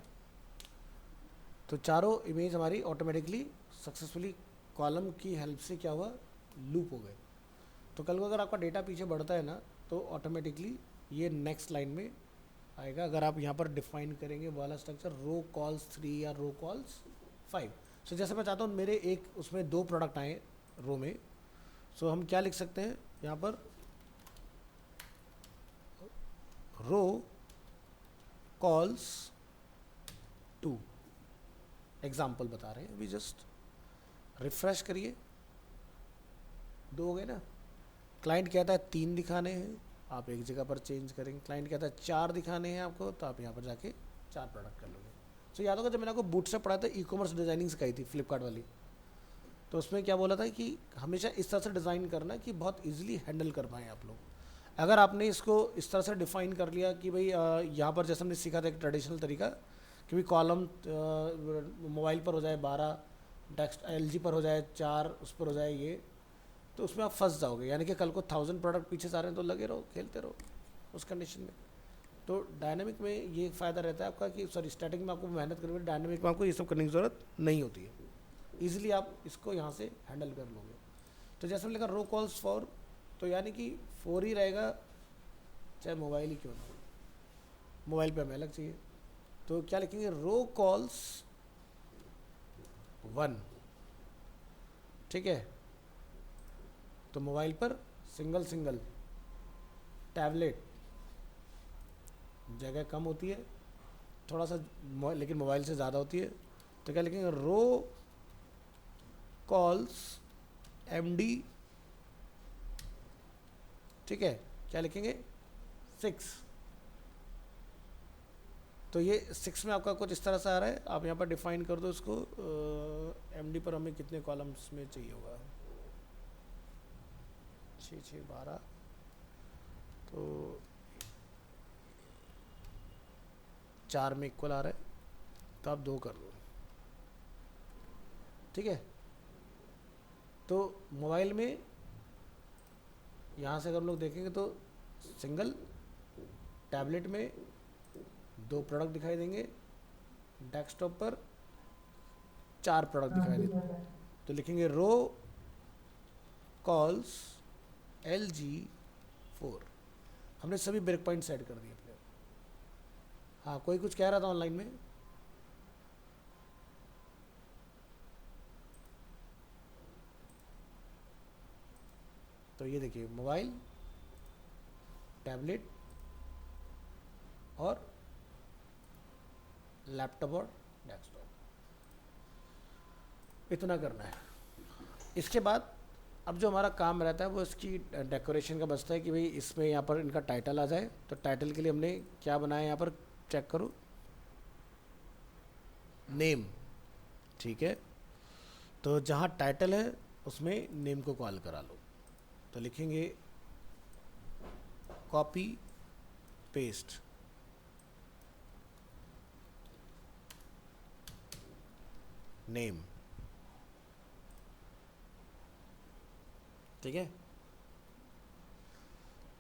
तो चारों इमेज हमारी ऑटोमेटिकली सक्सेसफुली कॉलम की हेल्प से क्या हुआ, लूप हो गए। तो कल को अगर आपका डेटा पीछे बढ़ता है ना, तो ऑटोमेटिकली ये नेक्स्ट लाइन में आएगा। अगर आप यहाँ पर डिफाइन करेंगे वाला स्ट्रक्चर रो कॉल्स 3 या रो कॉल्स 5। सो जैसे मैं चाहता हूँ मेरे एक उसमें 2 प्रोडक्ट आए रो में, सो हम क्या लिख सकते हैं यहाँ पर, रो कॉल्स 2, एग्जाम्पल बता रहे हैं अभी। जस्ट रिफ्रेश करिए, 2 हो गए ना। क्लाइंट कहता है 3 दिखाने हैं, आप एक जगह पर चेंज करेंगे। क्लाइंट कहता है 4 दिखाने हैं आपको, तो आप यहाँ पर जाके 4 प्रोडक्ट कर लोगे। सो याद होगा जब मैंने आपको बूटस्ट्रैप पढ़ा था, ई-कॉमर्स डिजाइनिंग सिखाई थी फ्लिपकार्ट वाली, तो उसमें क्या बोला था कि हमेशा इस तरह से डिज़ाइन करना कि बहुत ईजिली हैंडल कर पाएँ आप लोग। अगर आपने इसको इस तरह से डिफाइन कर लिया कि भाई यहाँ पर जैसे हमने सीखा था एक ट्रेडिशनल तरीका कि भाई कॉलम मोबाइल पर हो जाए 12, डेस्क LG पर हो जाए 4, उस पर हो जाए ये, तो उसमें आप फंस जाओगे। यानी कि कल को 1000 प्रोडक्ट पीछे से आ रहे हैं तो लगे रहो, खेलते रहो उस कंडीशन में। तो डायनामिक में ये फ़ायदा रहता है आपका कि सॉरी स्टैटिक में आपको मेहनत करनी पड़ती है, डायनामिक में आपको ये सब करने की ज़रूरत नहीं होती है। ईजिली आप इसको यहाँ से हैंडल कर लोगे। तो जैसे हमने लिखा रो कॉल्स 4, तो यानी कि 4 ही रहेगा, चाहे मोबाइल ही क्यों ना हो। मोबाइल पे हमें अलग चाहिए, तो क्या लिखेंगे, रो कॉल्स 1। ठीक है, तो मोबाइल पर सिंगल सिंगल, टैबलेट जगह कम होती है थोड़ा सा, लेकिन मोबाइल से ज़्यादा होती है। तो क्या लिखेंगे, रो कॉल्स MD। ठीक है, क्या लिखेंगे, 6। तो ये 6 में आपका कुछ इस तरह से आ रहा है। आप यहाँ पर डिफाइन कर दो इसको, MD पर हमें कितने कॉलम्स में चाहिए होगा, 6 6 12, तो 4 में इक्वल आ रहा है, तो आप 2 कर दो। ठीक है। तो मोबाइल में यहाँ से अगर हम लोग देखेंगे तो सिंगल, टैबलेट में 2 प्रोडक्ट दिखाई देंगे, डेस्कटॉप पर 4 प्रोडक्ट दिखाई देंगे। तो लिखेंगे रो कॉल्स LG4। हमने सभी ब्रेक पॉइंट सेट कर दिए अपने। हाँ, कोई कुछ कह रहा था ऑनलाइन में? तो ये देखिए, मोबाइल, टैबलेट और लैपटॉप और डेस्कटॉप, इतना करना है। इसके बाद अब जो हमारा काम रहता है वो इसकी डेकोरेशन का बचता है कि भाई इसमें यहाँ पर इनका टाइटल आ जाए। तो टाइटल के लिए हमने क्या बनाया, यहाँ पर चेक करो, नेम। ठीक है, तो जहाँ टाइटल है उसमें नेम को कॉल करा लो। तो लिखेंगे कॉपी पेस्ट, नेम। ठीक है,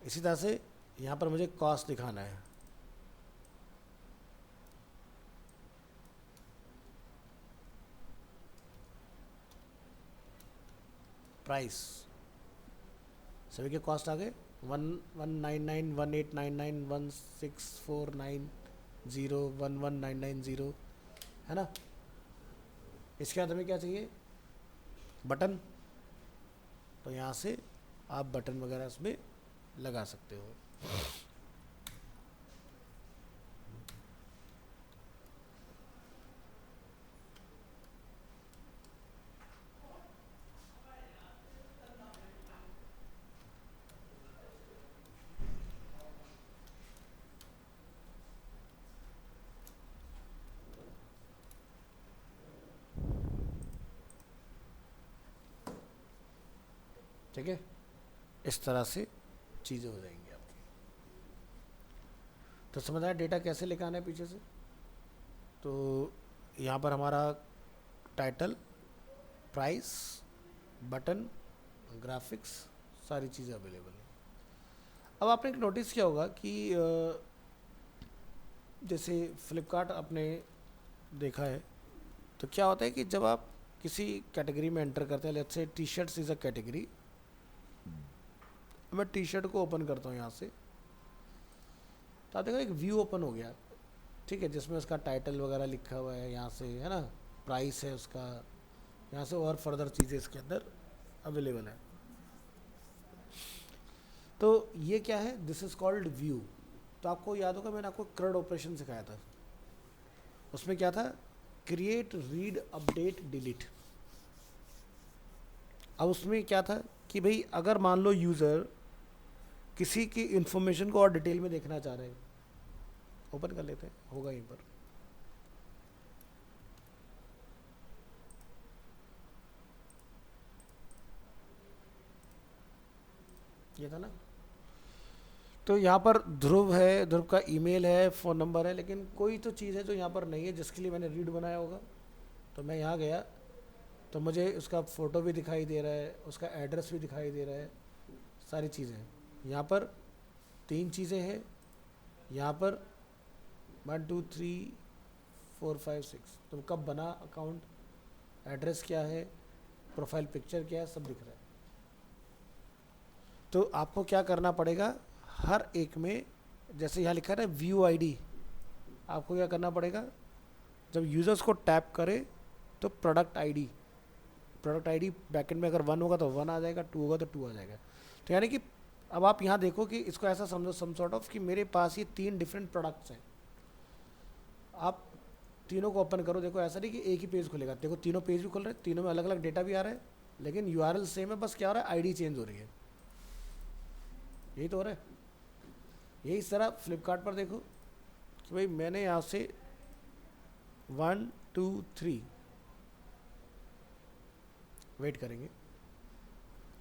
इसी तरह से यहाँ पर मुझे कॉस्ट दिखाना है। प्राइस, सभी के कॉस्ट आ गए, 1199, 1899, 1649, 11990, है ना। इसके बाद हमें क्या चाहिए, बटन। तो यहाँ से आप बटन वगैरह इसमें लगा सकते हो। ठीक है, इस तरह से चीज़ें हो जाएंगी आपकी। तो समझ आया डेटा कैसे लेकर आना है पीछे से। तो यहाँ पर हमारा टाइटल, प्राइस, बटन, ग्राफिक्स, सारी चीज़ें अवेलेबल हैं। अब आपने एक नोटिस किया होगा कि जैसे फ्लिपकार्ट आपने देखा है, तो क्या होता है कि जब आप किसी कैटेगरी में एंटर करते हैं, let's say T shirts is a category, मैं टी शर्ट को ओपन करता हूँ यहाँ से, तो आप देखो एक व्यू ओपन हो गया। ठीक है, जिसमें उसका टाइटल वगैरह लिखा हुआ है यहाँ से, है ना, प्राइस है उसका, यहाँ से और फर्दर चीज़ें इसके अंदर अवेलेबल है। तो ये क्या है, दिस इज़ कॉल्ड व्यू। तो आपको याद होगा मैंने आपको CRUD ऑपरेशन सिखाया था, उसमें क्या था, क्रिएट, रीड, अपडेट, डिलीट। अब उसमें क्या था कि भाई अगर मान लो यूज़र किसी की इंफॉर्मेशन को और डिटेल में देखना चाह रहे हैं, ओपन कर लेते हैं, होगा यहीं पर। ये था ना। तो यहाँ पर ध्रुव है, ध्रुव का ईमेल है, फ़ोन नंबर है, लेकिन कोई तो चीज़ है जो यहाँ पर नहीं है जिसके लिए मैंने रीड बनाया होगा। तो मैं यहाँ गया तो मुझे उसका फ़ोटो भी दिखाई दे रहा है, उसका एड्रेस भी दिखाई दे रहा है, सारी चीज़ें। यहाँ पर 3 चीज़ें हैं, यहाँ पर 1 2 3 4 5 6, तो कब बना अकाउंट, एड्रेस क्या है, प्रोफाइल पिक्चर क्या है, सब दिख रहा है। तो आपको क्या करना पड़ेगा, हर एक में, जैसे यहाँ लिखा है ना व्यू आईडी, आपको क्या करना पड़ेगा, जब यूज़र्स को टैप करे तो प्रोडक्ट आईडी बैकेंड में अगर 1 होगा तो 1 आ जाएगा, 2 होगा तो 2 आ जाएगा। तो यानी कि अब आप यहाँ देखो कि इसको ऐसा समझो सम सॉर्ट ऑफ कि मेरे पास ये 3 डिफरेंट प्रोडक्ट्स हैं। आप तीनों को ओपन करो, देखो ऐसा नहीं कि एक ही पेज खुलेगा, देखो तीनों पेज भी खुल रहे हैं, तीनों में अलग अलग डेटा भी आ रहा है, लेकिन यूआरएल सेम है, बस क्या हो रहा है, आईडी चेंज हो रही है। यही तो हो रहा है। यही इस तरह फ्लिपकार्ट पर देखो कि भाई मैंने यहाँ से 1 2 3, वेट करेंगे,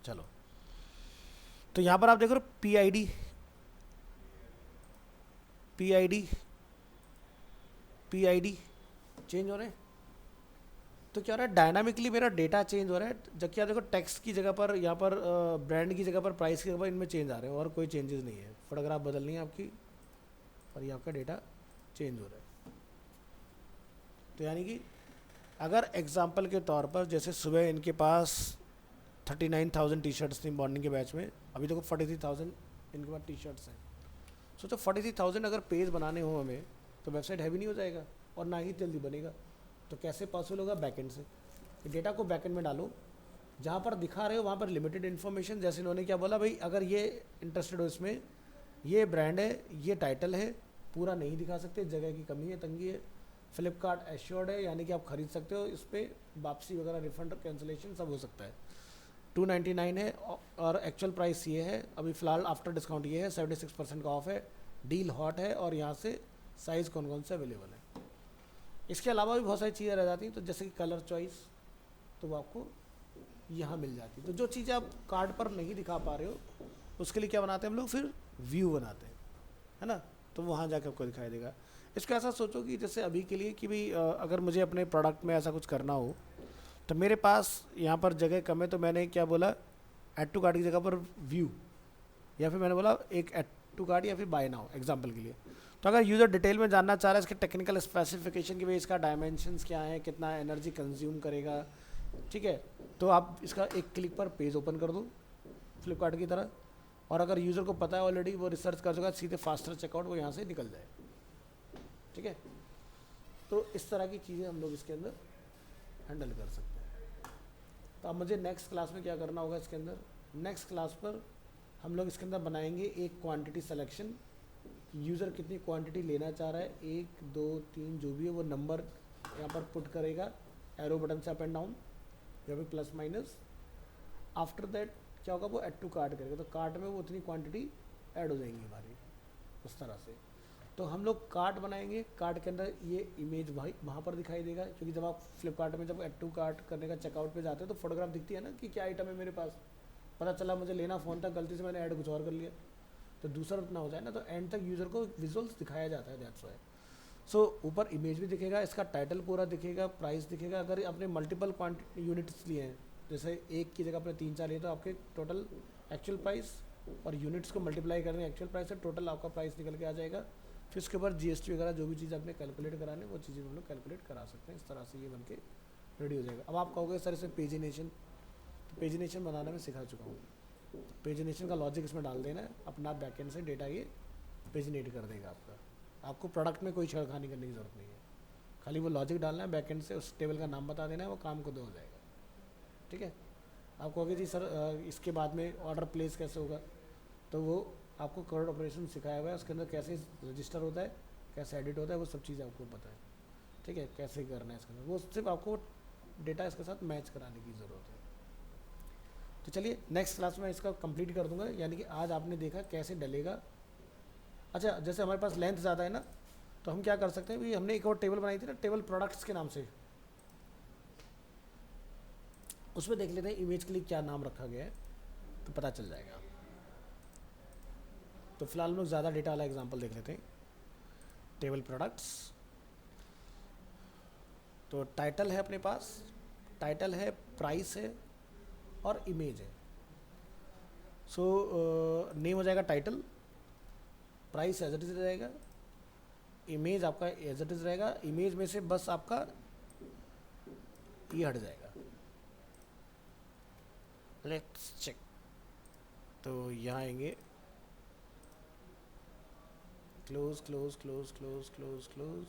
चलो। तो यहाँ पर आप देख रहे हो PID, PID, PID चेंज हो रहे हैं। तो क्या हो रहा है, डायनामिकली मेरा डेटा चेंज हो रहा है, जबकि आप देखो टेक्स्ट की जगह पर, यहाँ पर ब्रांड की जगह पर, प्राइस की जगह पर इनमें चेंज आ रहे हैं और कोई चेंजेस नहीं है, फोटोग्राफ बदलनी है आपकी और ये आपका डेटा चेंज हो रहा है। तो यानी कि अगर एग्जांपल के तौर पर जैसे सुबह इनके पास 39,000 टी शर्ट्स थी मॉर्निंग के बैच में, अभी देखो 43,000 इनके पास टी शर्ट्स हैं। सोचो 43,000 अगर पेज बनाने हो हमें, तो वेबसाइट हैवी नहीं हो जाएगा और ना ही जल्दी बनेगा। तो कैसे पॉसिबल होगा, बैकएंड से। डेटा को बैकएंड में डालो, जहाँ पर दिखा रहे हो वहाँ पर लिमिटेड इन्फॉर्मेशन, जैसे इन्होंने क्या बोला भाई, अगर ये इंटरेस्टेड हो इसमें, ये ब्रांड है, ये टाइटल है, पूरा नहीं दिखा सकते, जगह की कमी है, तंगी है, फ्लिपकार्ट एश्योर्ड है, यानी कि आप खरीद सकते हो, इस पर वापसी वगैरह, रिफंड, कैंसिलेशन सब हो सकता है। 299 है और एक्चुअल प्राइस ये है, अभी फ़िलहाल आफ्टर डिस्काउंट ये है, 76% का ऑफ है, डील हॉट है, और यहाँ से साइज़ कौन कौन से अवेलेबल है। इसके अलावा भी बहुत सारी चीज़ें रह जाती हैं, तो जैसे कि कलर चॉइस, तो वो आपको यहाँ मिल जाती है। तो जो चीज़ें आप कार्ड पर नहीं दिखा पा रहे हो, उसके लिए क्या बनाते हैं हम लोग, फिर व्यू बनाते हैं, है ना, तो वहाँ जाकर आपको दिखाई देगा। इसको ऐसा सोचो कि जैसे अभी के लिए कि भाई अगर मुझे अपने प्रोडक्ट में ऐसा कुछ करना हो, तो मेरे पास यहाँ पर जगह कम है, तो मैंने क्या बोला, ऐड टू कार्ट की जगह पर व्यू, या फिर मैंने बोला एक ऐड टू कार्ट या फिर बाय नाउ एग्जांपल के लिए। तो अगर यूज़र डिटेल में जानना चाह रहा है इसके टेक्निकल स्पेसिफिकेशन की, भाई इसका डायमेंशंस क्या है, कितना एनर्जी कंज्यूम करेगा, ठीक है, तो आप इसका एक क्लिक पर पेज ओपन कर दो फ्लिपकार्ट की तरह, और अगर यूज़र को पता है ऑलरेडी, वो रिसर्च कर चुका है, सीधे फास्टर चेकआउट वो यहाँ से निकल जाए, ठीक है। तो इस तरह की चीज़ें हम लोग इसके अंदर हैंडल कर सकते हैं। तो अब मुझे नेक्स्ट क्लास में क्या करना होगा इसके अंदर, नेक्स्ट क्लास पर हम लोग इसके अंदर बनाएंगे एक क्वांटिटी सिलेक्शन, यूज़र कितनी क्वांटिटी लेना चाह रहा है, 1 2 3 जो भी है, वो नंबर यहाँ पर पुट करेगा एरो बटन से अप एंड डाउन या फिर प्लस माइनस। आफ्टर दैट क्या होगा, वो ऐड टू कार्ट करेगा, तो कार्ट में वो उतनी क्वांटिटी ऐड हो जाएंगी हमारी, उस तरह से। तो हम लोग कार्ट बनाएंगे, कार्ट के अंदर ये इमेज भाई वहाँ पर दिखाई देगा, क्योंकि जब आप फ्लिपकार्ट में जब ऐड टू कार्ट करने का चेकआउट पे जाते हो तो फोटोग्राफ दिखती है ना कि क्या आइटम है मेरे पास, पता चला मुझे लेना फ़ोन था, गलती से मैंने ऐड कुछ और कर लिया, तो दूसरा ना हो जाए ना, तो एंड तक यूज़र को विजुअल्स दिखाया जाता है, दैट्स वाई। सो ऊपर इमेज भी दिखेगा, इसका टाइटल पूरा दिखेगा, प्राइस दिखेगा। अगर आपने मल्टीपल क्वांटिटी यूनिट्स लिए हैं, जैसे एक की जगह आपने 3 4 लिए, तो आपके टोटल एक्चुअल प्राइस और यूनिट्स को मल्टीप्लाई करने एक्चुअल प्राइस से टोटल आपका प्राइस निकल के आ जाएगा। फिर उसके ऊपर जीएसटी वगैरह जो भी चीज़ आपने कैलकुलेट कराने, वो चीज़ें हम लोग कैलकुलेट करा सकते हैं। इस तरह से ये बन के रेडी हो जाएगा। अब आप कहोगे सर इसमें पेजिनेशन, तो पेजिनेशन बनाना मैं सिखा चुका हूँ। पेजिनेशन का लॉजिक इसमें डाल देना है, अपना बैकएंड से डेटा ये पेजिनेट कर देगा आपका। आपको प्रोडक्ट में कोई छेड़खानी करने की ज़रूरत नहीं है, खाली वो लॉजिक डालना है, बैकएंड से उस टेबल का नाम बता देना है, वो काम खुद हो जाएगा, ठीक है। आप कहोगे जी सर इसके बाद में ऑर्डर प्लेस कैसे होगा, तो वो आपको कवर्ड ऑपरेशन सिखाया हुआ है, उसके अंदर कैसे रजिस्टर होता है, कैसे एडिट होता है, वो सब चीज़ें आपको पता है, ठीक है, कैसे करना है इसके अंदर, वो सिर्फ आपको डेटा इसके साथ मैच कराने की ज़रूरत है। तो चलिए नेक्स्ट क्लास में इसका कंप्लीट कर दूंगा, यानी कि आज आपने देखा कैसे डलेगा। अच्छा, जैसे हमारे पास लेंथ ज़्यादा है ना, तो हम क्या कर सकते हैं, भी हमने एक और टेबल बनाई थी ना, टेबल प्रोडक्ट्स के नाम से, उसमें देख लेते हैं इमेज के लिए क्या नाम रखा गया है, तो पता चल जाएगा। तो फिलहाल हम लोग ज़्यादा डेटा वाला एग्जांपल देख लेते हैं। टेबल प्रोडक्ट्स, तो टाइटल है अपने पास, टाइटल है, प्राइस है और इमेज है। सो नेम हो जाएगा title, price as it is रहेगा, इमेज आपका एज इट इज रहेगा, इमेज में से बस आपका ये हट जाएगा। लेट्स चेक, तो यहाँ आएंगे, close close close close close close,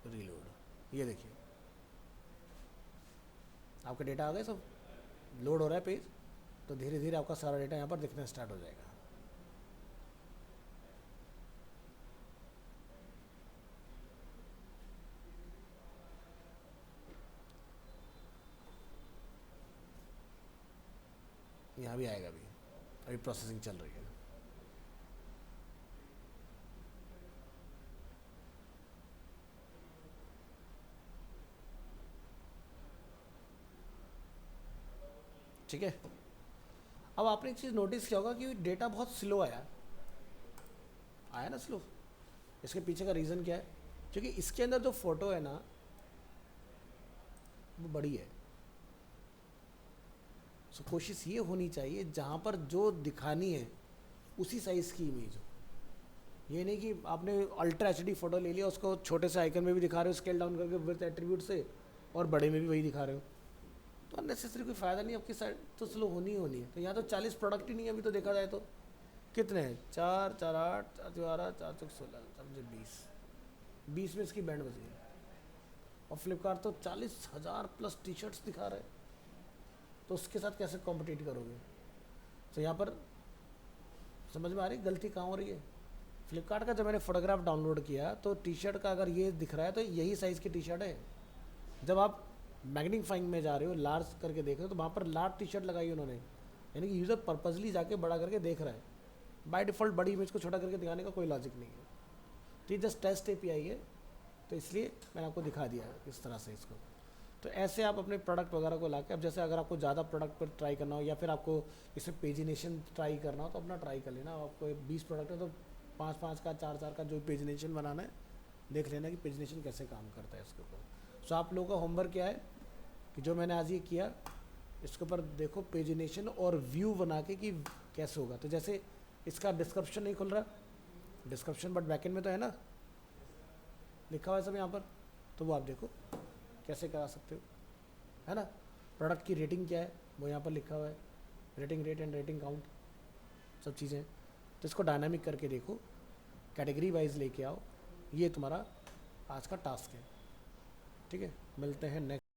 reload. ये देखिए आपका डेटा आ गया, सब लोड हो रहा है पेज, तो धीरे धीरे आपका सारा डेटा यहाँ पर दिखना स्टार्ट हो जाएगा। यहाँ भी आएगा, अभी प्रोसेसिंग चल रही है। ठीक है, अब आपने एक चीज़ नोटिस किया होगा कि डेटा बहुत स्लो आया, आया ना स्लो। इसके पीछे का रीज़न क्या है, क्योंकि इसके अंदर जो फ़ोटो है ना, वो बड़ी है। सो कोशिश ये होनी चाहिए जहाँ पर जो दिखानी है उसी साइज़ की इमेज हो। ये नहीं कि आपने अल्ट्रा एचडी फ़ोटो ले लिया, उसको छोटे से आइकन में भी दिखा रहे हो स्केल डाउन करके विद एट्रीब्यूट से, और बड़े में भी वही दिखा रहे हो, तो अननेसेसरी कोई फ़ायदा नहीं। आपकी साइड तो स्लो होनी ही होनी है। तो यहाँ तो 40 प्रोडक्ट ही नहीं है अभी तो, देखा जाए तो कितने हैं, 4 4 8 4 12 4 4 16 समझे 20 में इसकी बैंड बची है। और फ्लिपकार्ट तो 40,000 प्लस टी शर्ट्स दिखा रहे हैं, तो उसके साथ कैसे कॉम्पिटिट करोगे। तो यहाँ पर समझ में आ रही गलती कहाँ हो रही है। फ्लिपकार्ट का जब मैंने फोटोग्राफ डाउनलोड किया तो टी शर्ट का अगर ये दिख रहा है तो यही साइज़ की टी शर्ट है। जब आप मैग्नीफाइंग में जा रहे हो, लार्ज करके देख रहे हो, तो वहाँ पर लार्ज टी शर्ट लगाई उन्होंने, यानी कि यूज़र पर्पजली जाके बड़ा करके देख रहा है। बाय डिफ़ॉल्ट बड़ी इमेज को छोटा करके दिखाने का कोई लॉजिक नहीं है। तो ये जस्ट टेस्ट एपीआई है, तो इसलिए मैंने आपको दिखा दिया है इस तरह से इसको। तो ऐसे आप अपने प्रोडक्ट वगैरह को लाके, अब जैसे अगर आपको ज़्यादा प्रोडक्ट पर ट्राई करना हो या फिर आपको इसमें पेजिनेशन ट्राई करना हो तो अपना ट्राई कर लेना। आपको 20 प्रोडक्ट है तो 5-5 का 4-4 का जो पेजिनेशन बनाना है देख लेना कि पेजिनेशन कैसे काम करता है इसके ऊपर। सो आप लोगों का होमवर्क क्या है कि जो मैंने आज ये किया इसके ऊपर देखो पेजिनेशन और व्यू बना के कि कैसे होगा। तो जैसे इसका डिस्क्रिप्शन नहीं खुल रहा, डिस्क्रिप्शन बट बैकएंड में तो है ना, लिखा हुआ है सब यहाँ पर, तो वो आप देखो कैसे करा सकते हो, है ना। प्रोडक्ट की रेटिंग क्या है वो यहाँ पर लिखा हुआ है, rating rate and rating count सब चीज़ें। तो इसको डायनामिक करके देखो, कैटेगरी वाइज लेके आओ, ये तुम्हारा आज का टास्क है। ठीक है, मिलते हैं नेक्स्ट